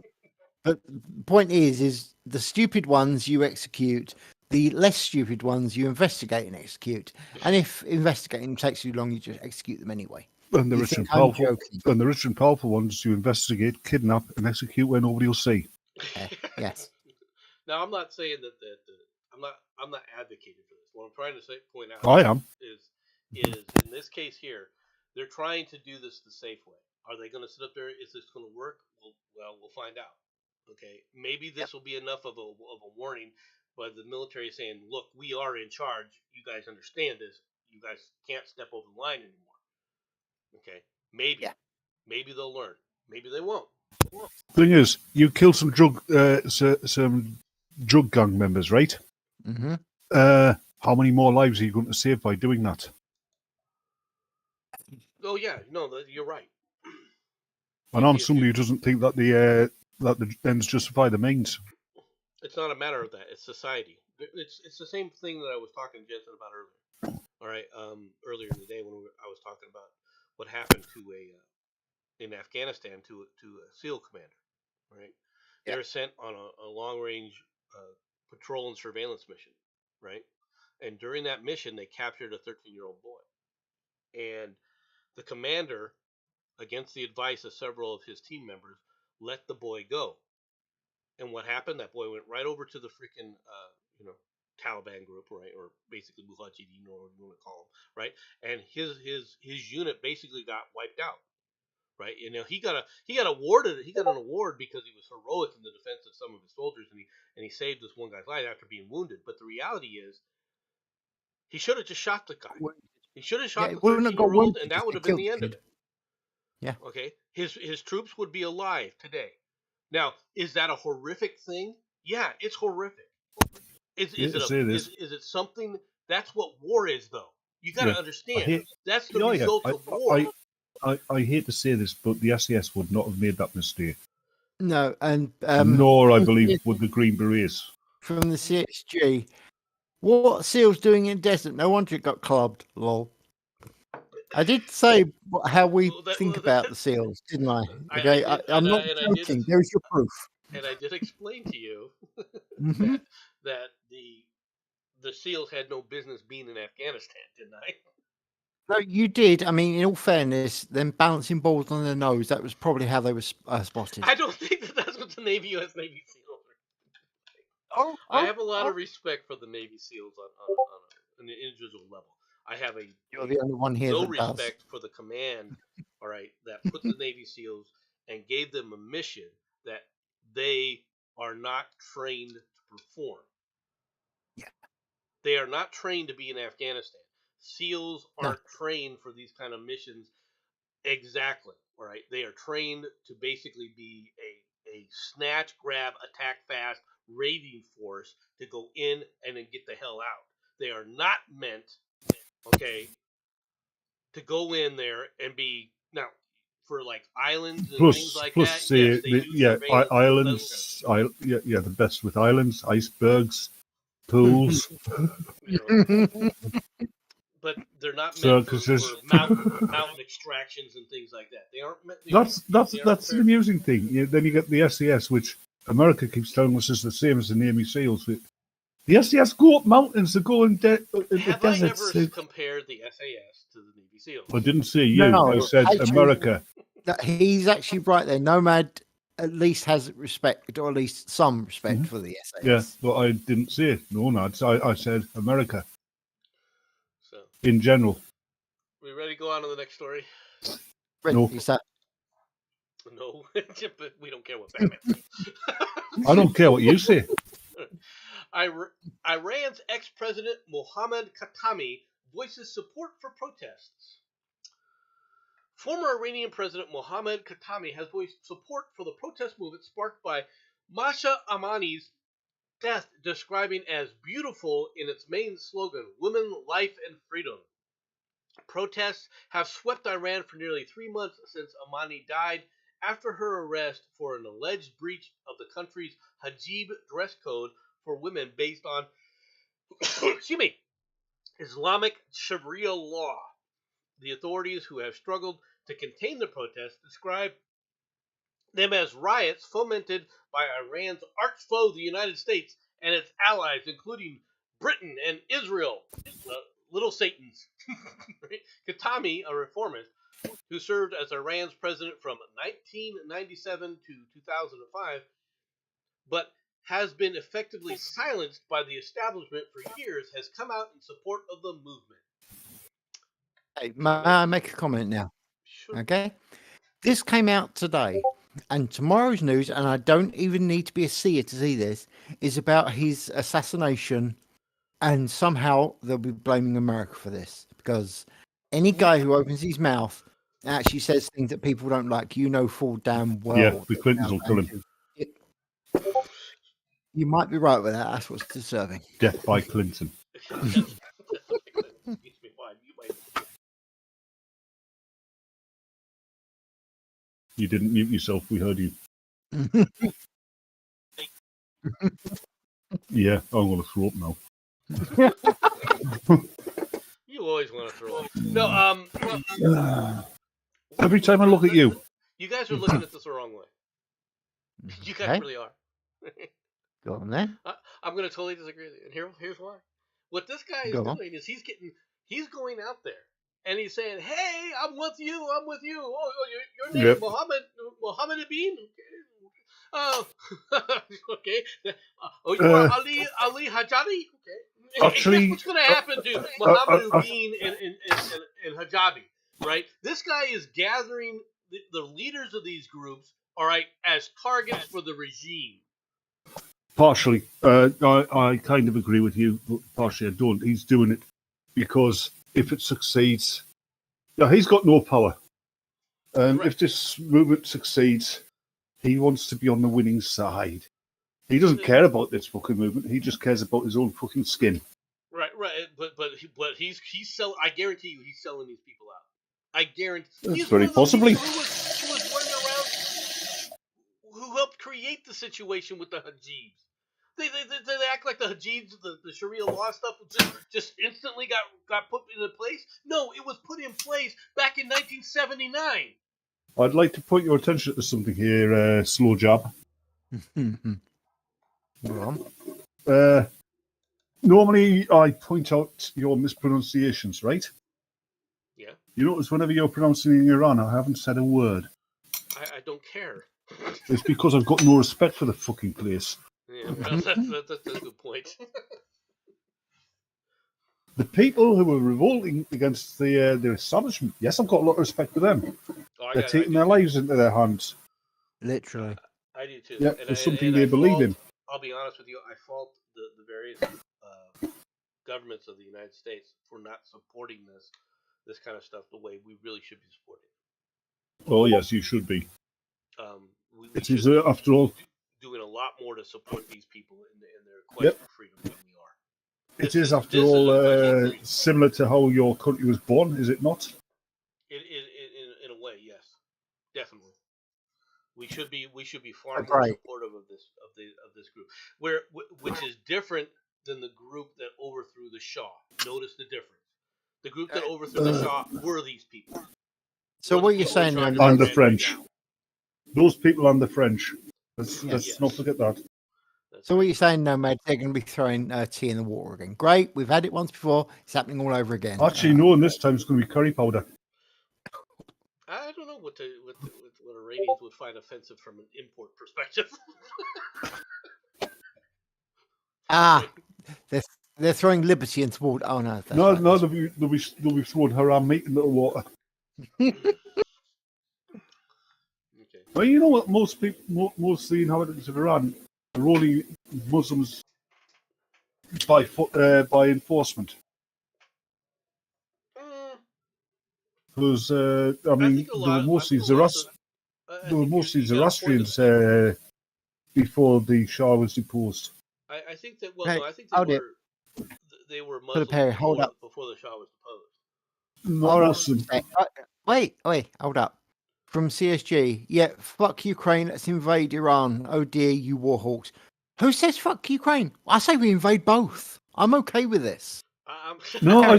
But the point is the stupid ones you execute, the less stupid ones you investigate and execute. And if investigating takes you long, you just execute them anyway. And the You rich and think I'm powerful, joking? and the rich and powerful ones you investigate, kidnap, and execute where nobody will see. Yes. Now, I'm not saying that I'm not advocating for this. What I'm trying to point out I am. is in this case here, they're trying to do this the safe way. Are they going to sit up there? Is this going to work? Well, we'll find out. Okay, maybe this will be enough of a warning, but the military is saying, look, we are in charge. You guys understand this. You guys can't step over the line anymore. Okay, Yeah. maybe they'll learn. Maybe they won't. Thing is, you killed some drug gang members, right? Mm-hmm. How many more lives are you going to save by doing that? Oh yeah, no, you're right. And I'm somebody who doesn't think that the ends justify the means. It's not a matter of that. It's society. It's the same thing that I was talking to Jenson about earlier. All right, earlier in the day when I was talking about what happened to in Afghanistan to a SEAL commander. Right, they were sent on a long range patrol and surveillance mission. Right, and during that mission they captured a 13-year-old boy, and the commander, against the advice of several of his team members, let the boy go. And what happened? That boy went right over to the freaking, Taliban group, right, or basically Mujahideen, or what you want to call them, right? And his unit basically got wiped out, right? He got an award because he was heroic in the defense of some of his soldiers, and he saved this one guy's life after being wounded. But the reality is, he should have just shot the guy. He should have shot the 13-year-old, and that would have been the end of it. Yeah. Okay. His troops would be alive today. Now, is that a horrific thing? Yeah, it's horrific. Is it something? That's what war is, though. You got to understand. That's the result of war. I hate to say this, but the SAS would not have made that mistake. No, and nor I believe would the Green Berets. From the CXG, what SEAL's doing in desert? No wonder it got clubbed. Lol. I did say how we think about the SEALs, didn't I? Okay, I'm not joking. There's your proof. And I did explain to you mm-hmm. that the SEALs had no business being in Afghanistan, didn't I? No, you did. I mean, in all fairness, them balancing balls on their nose, that was probably how they were spotted. I don't think that's what the U.S. Navy SEALs are. I have a lot of respect for the Navy SEALs on an individual level. I have You're the only one here no that respect does. for the command, all right, that put the Navy SEALs and gave them a mission that they are not trained to perform. Yeah. They are not trained to be in Afghanistan. SEALs aren't trained for these kind of missions exactly, all right? They are trained to basically be a snatch, grab, attack fast raiding force to go in and then get the hell out. They are not meant, okay, to go in there and be now for like islands and things like that. Yes, islands. The best with islands, icebergs, pools. But they're not meant for mountain extractions and things like that. They aren't meant. That's the amusing thing. Then you get the SAS, which America keeps telling us is the same as the Navy SEAls. The SAS go up mountains, they go in deserts. Have I ever compared the SAS to the Navy SEAls? I didn't say you. No, I said America. He's actually right there. Nomad at least has respect, or at least some respect for the SAS. Yeah, but I didn't say Nomad. I said America. So, in general. We ready to go on to the next story? Ready, no. No, but we don't care what Batman says. I don't care what you say. Iran's ex-president Mohammad Khatami voices support for protests. Former Iranian President Mohammad Khatami has voiced support for the protest movement sparked by Masha Amani's death, describing as beautiful in its main slogan, "Women, Life, and Freedom." Protests have swept Iran for nearly 3 months since Amani died after her arrest for an alleged breach of the country's hijab dress code for women based on excuse me, Islamic Sharia law. The authorities, who have struggled to contain the protests, describe them as riots fomented by Iran's arch foe, the United States, and its allies, including Britain and Israel, the little Satans. Khatami, a reformist who served as Iran's president from 1997 to 2005, but has been effectively silenced by the establishment for years, has come out in support of the movement. Hey, may I make a comment now? Sure. Okay. This came out today, and tomorrow's news, and I don't even need to be a seer to see this, is about his assassination, and somehow they'll be blaming America for this, because any guy who opens his mouth and actually says things that people don't like, you know full damn well. Yeah, the Clintons will kill him. You might be right with that. That's what's deserving. Death by Clinton. You didn't mute yourself. We heard you. Yeah, I'm going to throw up now. You always want to throw up. No, Every time I look at you. You guys are looking at this the wrong way. You guys really are. Go on then. I'm going to totally disagree with you, and here's why. What this guy is doing is he's going out there and he's saying, "Hey, I'm with you. Oh, your name is Muhammad Abin. Okay. Oh, you are Ali Hajabi. Okay. Actually, what's going to happen to Muhammad Abin and Hajabi? Right. This guy is gathering the leaders of these groups, all right, as targets for the regime. Partially. I kind of agree with you, but partially I don't. He's doing it because if it succeeds, he's got no power. And if this movement succeeds, he wants to be on the winning side. He doesn't care about this fucking movement. He just cares about his own fucking skin. Right. But he's selling. I guarantee you, he's selling these people out. I guarantee. That's very possibly. Who was running around, who helped create the situation with the hijabs. They act like the hijabs, the Sharia law stuff, just instantly got put into place. No, it was put in place back in 1979. I'd like to point your attention to something here, Slow Jab. Normally, I point out your mispronunciations, right? Yeah. You notice whenever you're pronouncing in Iran, I haven't said a word. I don't care. It's because I've got no respect for the fucking place. Yeah, well, that's a good point. The people who are revolting against the establishment, yes, I've got a lot of respect for them. They're taking their lives into their hands. Literally. I do too. Yeah, for something they believe in. I'll be honest with you, I fault the various governments of the United States for not supporting this kind of stuff the way we really should be supporting it. Oh, yes, you should be. It is, after all, doing a lot more to support these people in their quest for freedom than we are. It is, after all, similar to how your country was born, is it not? In a way, yes, definitely. We should be far more supportive of this group, which is different than the group that overthrew the Shah. Notice the difference. The group that overthrew the Shah were these people. So what you're saying now? And the French. Those people and the French. Let's not forget that. So what you're saying, Nomad, they're going to be throwing tea in the water again. Great, we've had it once before. It's happening all over again. Actually, no, and this time it's going to be curry powder. I don't know what Iranians would find offensive from an import perspective. They're throwing liberty into water. Oh no, they'll be throwing haram meat into the water. Okay. Well, you know what? Most of the inhabitants of Iran are only Muslims by enforcement. Because there were mostly Zoroastrians before the Shah was deposed. I think that they were Muslims before the Shah was deposed. Not Hold on. awesome. Wait, hold up. From CSG, yeah, fuck Ukraine, let's invade Iran. Oh dear, you warhawks. Who says fuck Ukraine? I say we invade both. I'm okay with this. No, Okay.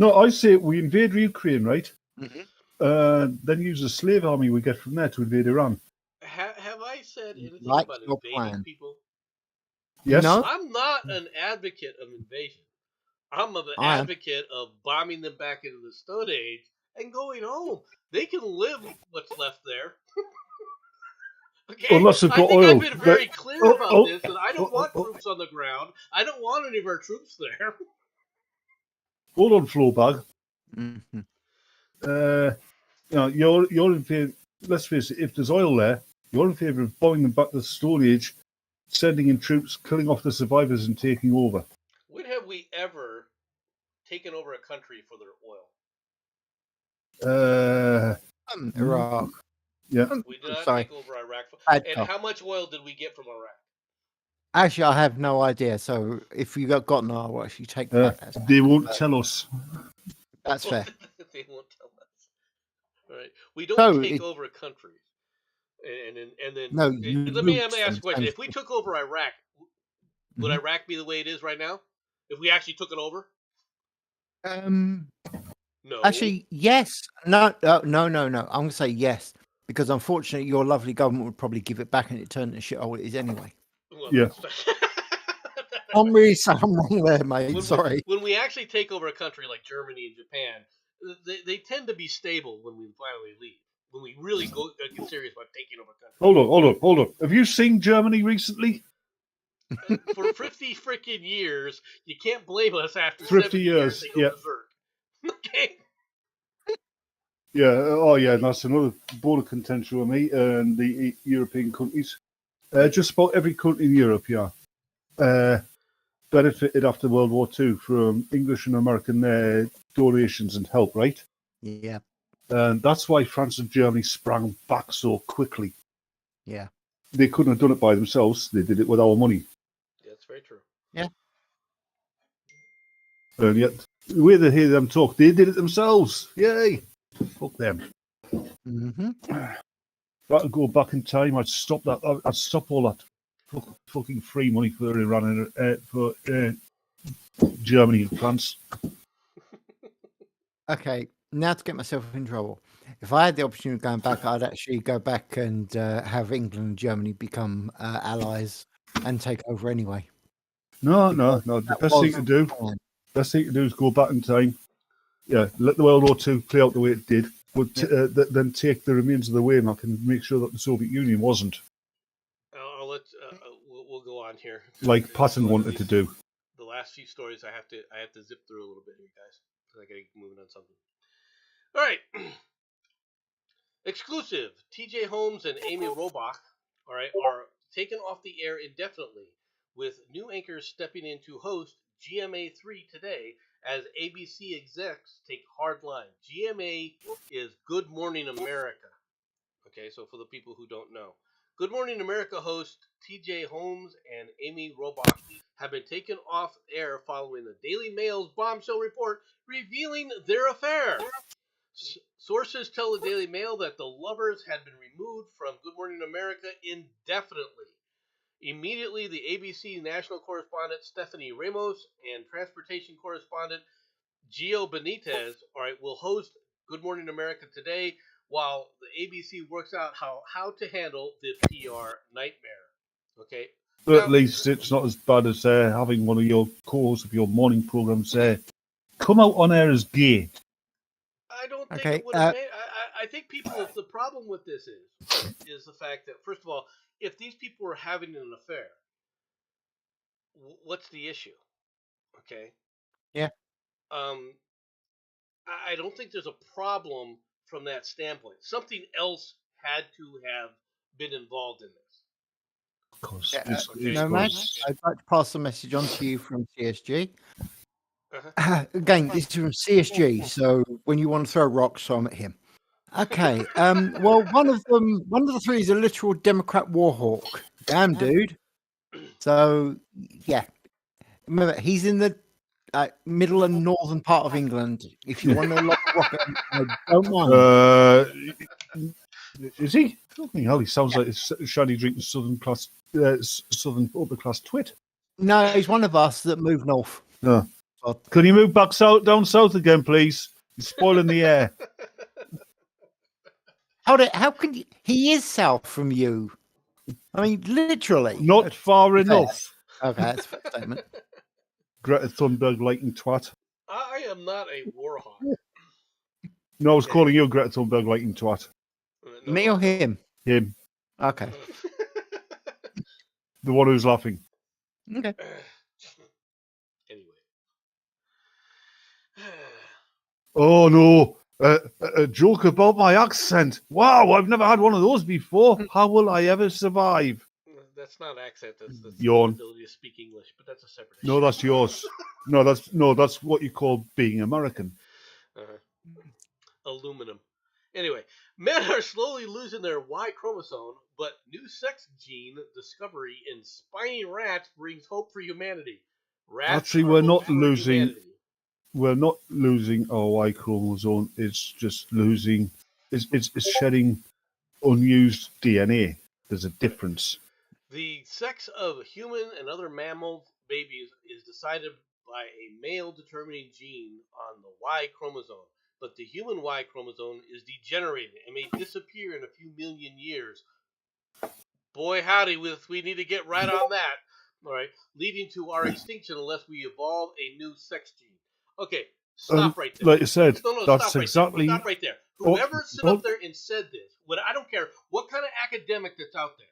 I say we invade Ukraine, right? Mhm. Then use the slave army we get from there to invade Iran. Have I said anything Like about your invading plan. people? Yes. No, I'm not an advocate of invasion. I'm an I am. advocate of bombing them back into the Stone Age and going home. They can live what's left there. Okay? Unless they've I got think I've oil. been very clear about this that I don't want Oh. troops on the ground. I don't want any of our troops there. Hold on, Flowbag. Mhm. You're in favour. Let's face it. If there's oil there, you're in favour of bombing them back to the Stone Age, sending in troops, killing off the survivors, and taking over. When have we ever taken over a country for their oil? Iraq. Yeah. We did not Sorry. take over Iraq. Bad And cop. how much oil did we get from Iraq? Actually, I have no idea. So if you got no, I'll actually take that. They won't tell us. That's fair. They won't tell us. All right. We don't So take over countries. And then no, let me ask a question. If we essentially. took over Iraq, would Mhm. Iraq be the way it is right now? If we actually took it over? No. Actually, yes. No. I'm going to say yes because unfortunately, your lovely government would probably give it back and it turned to shit hole it is anyway. Well, Yeah. I'm really sorry, I'm wrong there, mate. Sorry. When we actually take over a country like Germany and Japan, they tend to be stable when we finally leave. When we really get serious about taking over countries. Hold on. Have you seen Germany recently? For 50 freaking years, you can't blame us after 50 70 years years, they go yeah. berserk. Okay. Yeah. Oh, yeah. That's another border contention with me and the European countries. Just about every country in Europe, benefited after World War II from English and American donations and help, right? Yeah. And that's why France and Germany sprang back so quickly. Yeah. They couldn't have done it by themselves. They did it with our money. That's very true. Yeah. And yet, the way they hear them talk, they did it themselves. Yay! Fuck them. Mm-hmm. If I could go back in time, I'd stop that. I'd stop all that fucking free money for Iran and for Germany and France. Okay. Now to get myself in trouble. If I had the opportunity of going back, I'd actually go back and have England and Germany become allies and take over anyway. No. The best thing to do is go back in time. Yeah, let the World War II play out the way it did, but then take the remains of the Wehrmacht and make sure that the Soviet Union wasn't. I'll let we'll go on here. Like Patton wanted to do. The last few stories I have to zip through a little bit here, guys, because I gotta get moving on something. All right. Exclusive. T.J. Holmes and Amy Robach, all right, are taken off the air indefinitely, with new anchors stepping in to host GMA3 today as ABC execs take hard line. GMA is Good Morning America. Okay, so for the people who don't know, Good Morning America host T.J. Holmes and Amy Robach have been taken off air following the Daily Mail's bombshell report revealing their affair. Sources tell the Daily Mail that the lovers had been removed from Good Morning America indefinitely. Immediately, the ABC national correspondent Stephanie Ramos and transportation correspondent Gio Benitez, all right, will host Good Morning America today, while the ABC works out how to handle the PR nightmare. Okay. But at least it's not as bad as having one of your co-hosts of your morning programs come out on air as gay. I don't think Okay, it would have made. I think people. The problem with this is the fact that, first of all, if these people were having an affair, what's the issue? Okay. Yeah. I don't think there's a problem from that standpoint. Something else had to have been involved in this. Nomad, I'd like to pass the message on to you from CSG. Uh-huh. Again, this is from CSG, so when you want to throw rocks, throw them at him. Okay. Well, one of the three is a literal Democrat warhawk. Damn, dude. So, yeah. Remember, he's in the middle and northern part of England. If you want to lock rocket, I don't mind. Is he? Fucking hell, he sounds like a shandy drinking southern upper class twit. No, he's one of us that moved north. No. So, Can you move back down south again, please? You're spoiling the air. how can you? He is south from you. I mean, literally. Not far enough. Okay, that's a fair statement. Greta Thunberg liking twat. I am not a warhawk. No, I was calling you Greta Thunberg liking twat. No. Me or him? Him. Okay. The one who's laughing. Okay. Anyway. Oh no, a joke about my accent. Wow, I've never had one of those before. How will I ever survive? That's not accent. That's Yawn. the ability to speak English, but that's a separate issue. No, that's yours. That's what you call being American. Aluminum. Anyway, men are slowly losing their Y chromosome, but new sex gene discovery in spiny rats brings hope for humanity. Rats Actually, are we're hope not for losing. humanity. We're not losing our Y chromosome. It's just losing. It's shedding unused DNA. There's a difference. The sex of human and other mammal babies is decided by a male determining gene on the Y chromosome, but the human Y chromosome is degenerating and may disappear in a few million years. Boy, howdy, we need to get right on that. All right, leading to our extinction unless we evolve a new sex gene. Okay, stop right there. Like I said, No, that's stop right exactly. there. Stop right there. Whoever stood up there and said this, I don't care what kind of academic that's out there.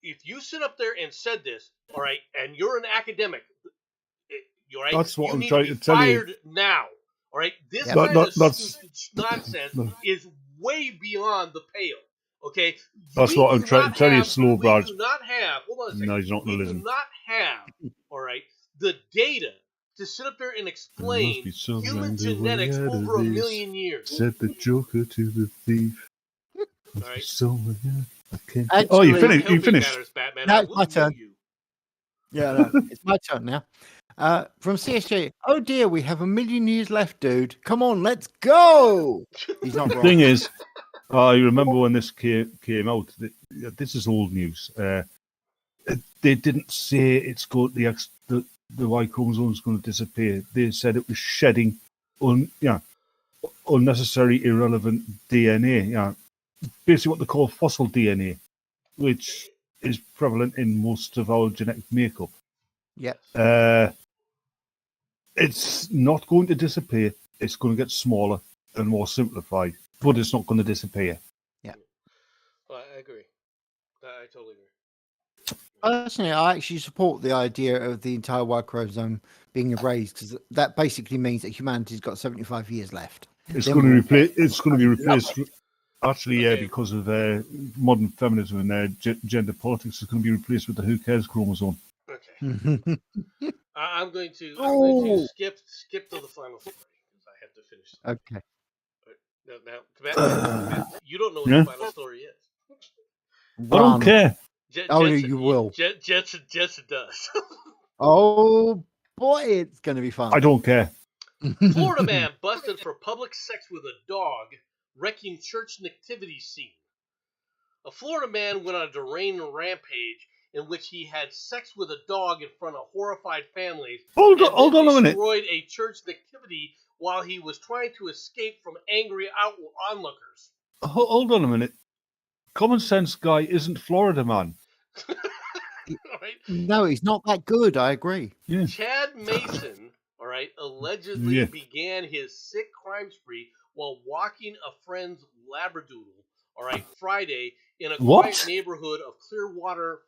If you sit up there and said this, all right, and you're an academic, all right, That's what you I'm need trying to be to tell you. fired now. All right, this Yeah, kind of that's- nonsense is way beyond the pale. Okay, That's we what I'm do trying to not tell you, have- Slowbro. We do not have. Hold on a second. No, he's not We gonna do listen. not have. All right, the data to sit up there and explain be some human round the genetics way out of over a this. million years. Said the Joker to the thief. All right. Actually, Oh, you Not finished. You helping finished. matters, Batman. No, I it's will my mute turn. you. Yeah, no, it's my turn now. From CSG. Oh dear, we have 1,000,000 years left, dude. Come on, let's go. He's not The wrong. thing is, I remember when this came out. This is old news. They didn't say it's going the Y chromosome is going to disappear. They said it was shedding unnecessary, irrelevant DNA. Yeah, basically what they call fossil DNA, which is prevalent in most of our genetic makeup. Yep. It's not going to disappear. It's going to get smaller and more simplified, but it's not going to disappear. Well, I agree. I totally agree. Personally, I actually support the idea of the entire Y chromosome being erased because that basically means that humanity's got 75 years left. It's Then going to we'll- replace. It's going to be replaced. Actually, Okay. because of modern feminism and gender politics, it's going to be replaced with the who cares chromosome. Okay. I'm going to skip to the final story because I have to finish. Okay. Now, Batman, you don't know what Yeah? the final story is. I don't care. You will. Jensen does. Oh boy, it's going to be fun. I don't care. Florida man busted for public sex with a dog, wrecking church nativity scene. A Florida man went on a deranged rampage in which he had sex with a dog in front of horrified families. Hold and on a minute. destroyed a church nativity while he was trying to escape from angry onlookers. Hold on a minute. Common sense guy isn't Florida man. All right? No, he's not that good. I agree. Yeah. Chad Mason, all right, allegedly Yeah. began his sick crime spree while walking a friend's labradoodle, all right, Friday in a What? quiet neighborhood of Clearwater,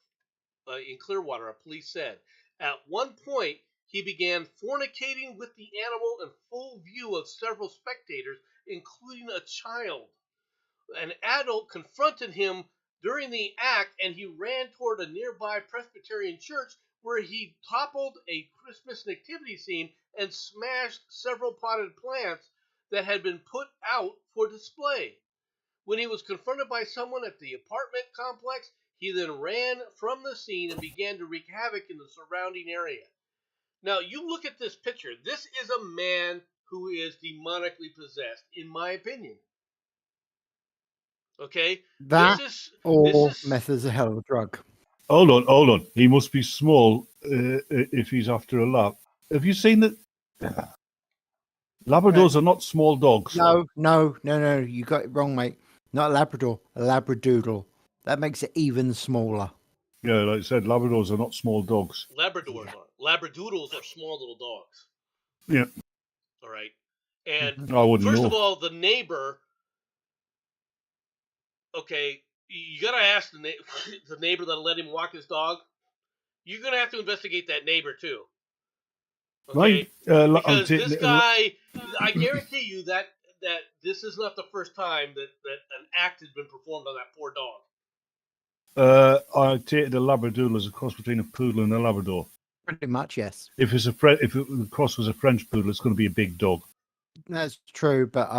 police said. At one point, he began fornicating with the animal in full view of several spectators, including a child. An adult confronted him during the act, and he ran toward a nearby Presbyterian church where he toppled a Christmas nativity scene and smashed several potted plants that had been put out for display. When he was confronted by someone at the apartment complex, he then ran from the scene and began to wreak havoc in the surrounding area. Now, you look at this picture. This is a man who is demonically possessed, in my opinion. Okay? That This or is meth is a hell of a drug. Hold on. He must be small if he's after a lab. Have you seen that? Labradors are not small dogs. No. You got it wrong, mate. Not a Labrador, a Labradoodle. That makes it even smaller. Yeah, like I said, Labradors are not small dogs. Labradors are. Labradoodles are small little dogs. Yeah. All right. And I wouldn't first know. of all, the neighbor. Okay, you gotta ask the neighbor that let him walk his dog. You're gonna have to investigate that neighbor too. Okay, because this guy, I guarantee you that this is not the first time that an act has been performed on that poor dog. I take the Labradoodle as a cross between a poodle and a Labrador. Pretty much, yes. If the cross was a French poodle, it's going to be a big dog. That's true, but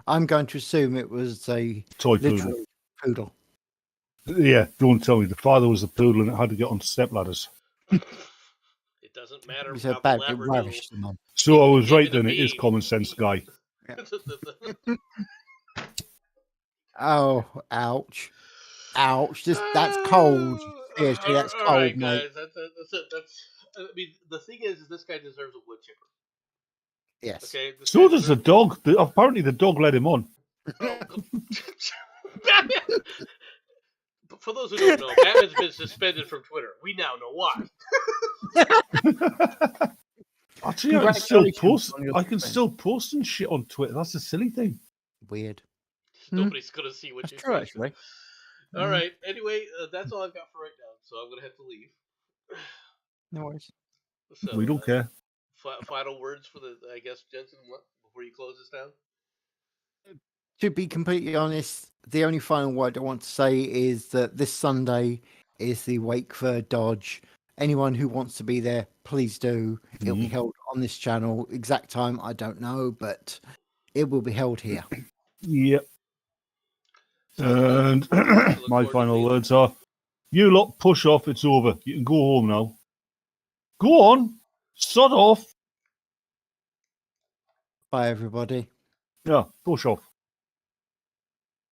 I'm going to assume it was a Toy literal poodle. Yeah, don't tell me. The father was a poodle and it had to get onto step ladders. It doesn't matter It was how so the bad it Labradoodle. ravished the mum. So I was Even right the then. It is beam. common sense, guy. Oh, ouch. Ouch. That's cold. Seriously, that's All cold, right, mate. guys. That's it. I mean, the thing is this guy deserves a wood chipper. Yes. Okay. So does the dog. Apparently, the dog led him on. Batman. For those who don't know, Batman's been suspended from Twitter. We now know why. Actually, I can still post and shit on Twitter. That's a silly thing. Weird. Nobody's gonna see what That's you're true, saying. actually. All right. Anyway, that's all I've got for right now. So I'm gonna have to leave. No worries. So, We don't care. Final words for I guess, Jensen, before you close this down? To be completely honest, the only final word I want to say is that this Sunday is the Wakeford Dodge. Anyone who wants to be there, please do. It'll be held on this channel. Exact time, I don't know, but it will be held here. Yep. Sounds And my final words are, you lot push off, it's over. You can go home now. Go on. Sod off. Bye, everybody. Yeah, push off.